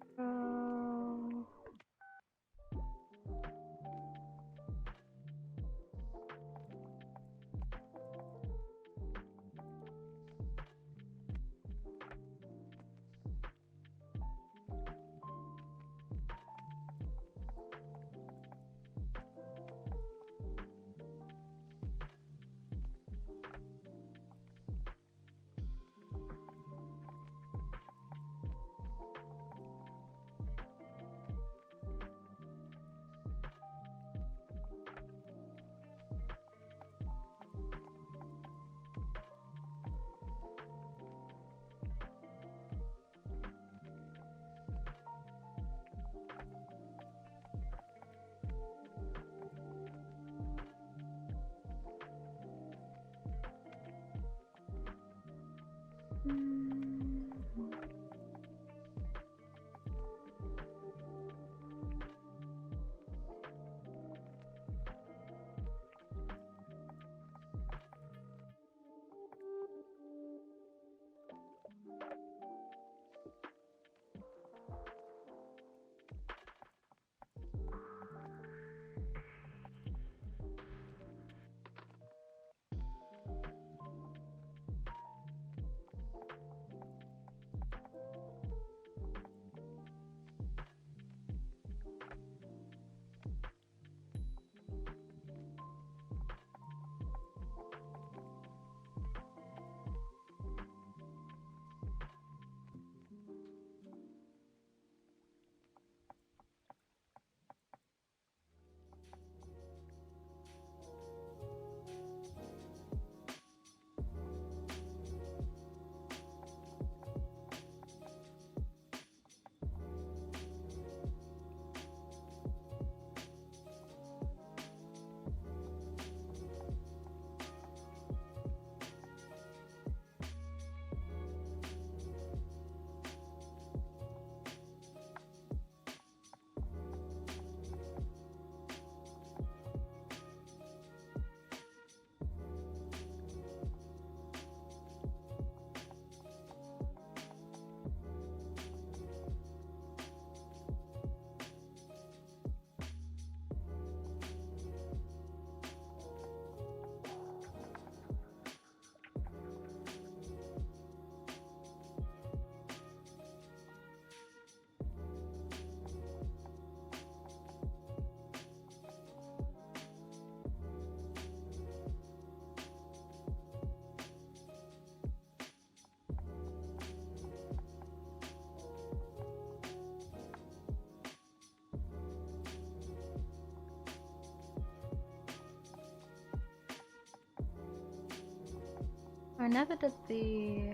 I never did the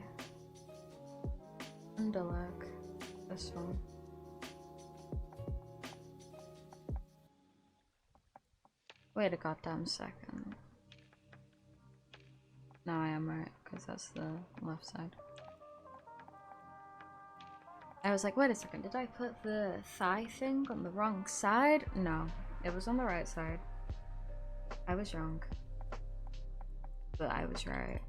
underleg, this one. Wait a goddamn second. No, I am right, because that's the left side. I was like, wait a second, did I put the thigh thing on the wrong side? No, it was on the right side. I was wrong. But I was right.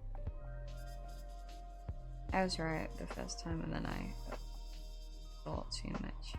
I was right the first time, and then I thought too much.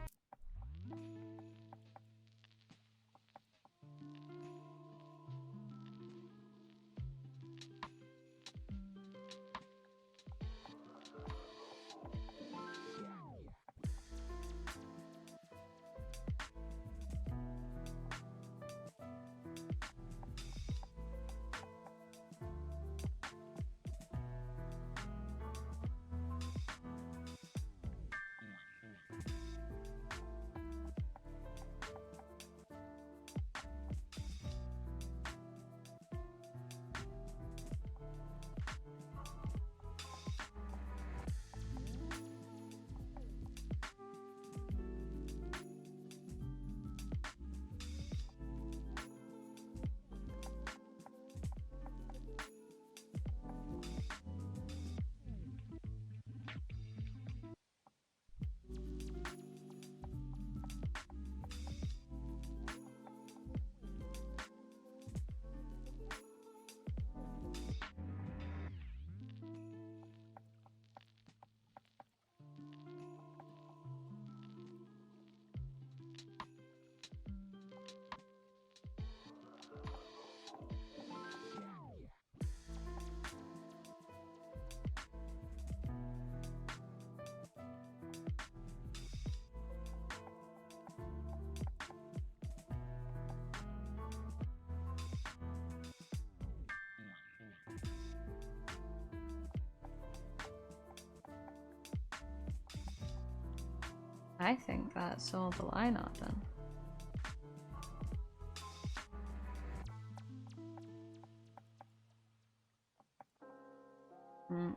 I think that's all the line art done.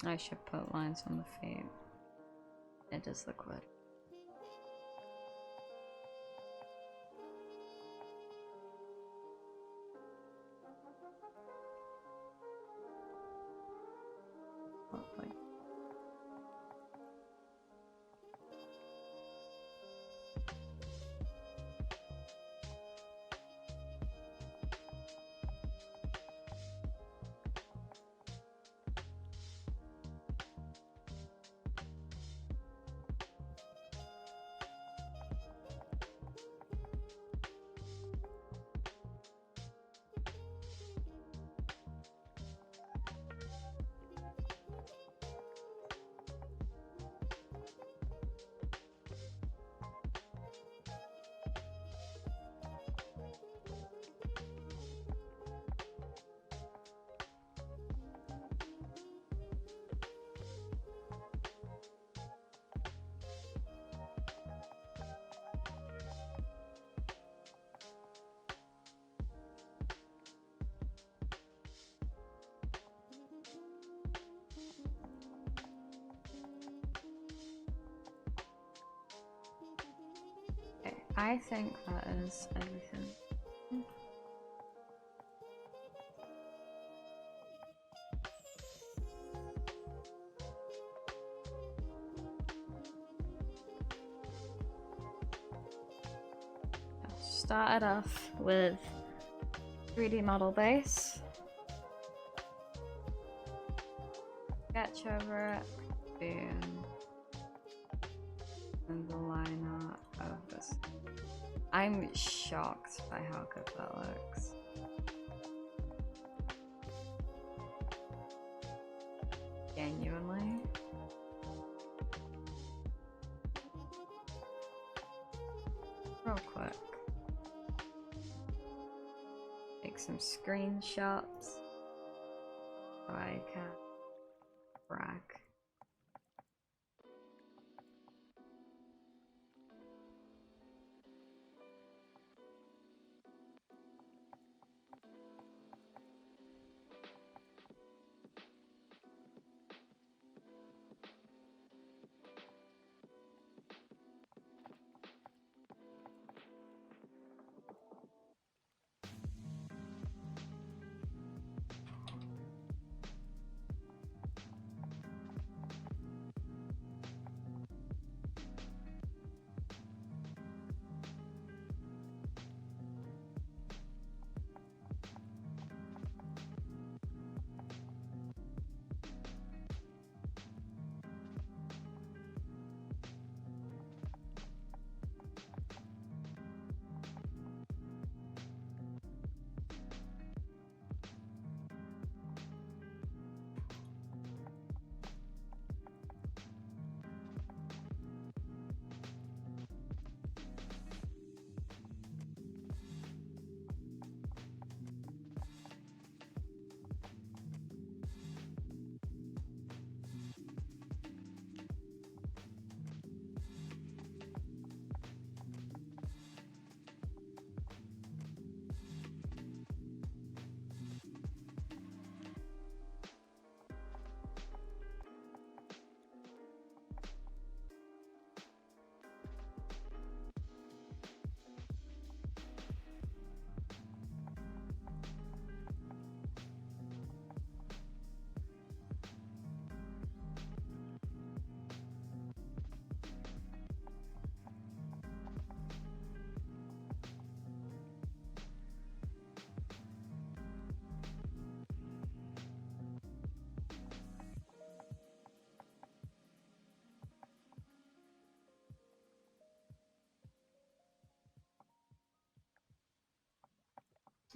I should put lines on the feet. It is liquid. Lovely. Okay, I think that is everything. Started off with 3D model base. Sketch over it. Boom. And the line art of this. I'm shocked by how good that looks. Genuinely. Real quick. Take some screenshots so I can brag.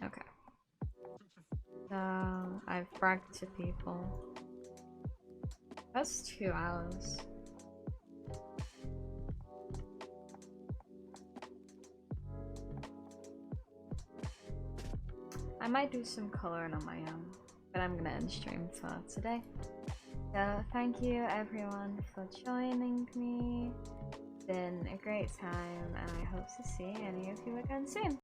Okay. So I've bragged to people. That's 2 hours. I might do some coloring on my own, but I'm gonna end stream for today. So thank you everyone for joining me. It's been a great time and I hope to see any of you again soon.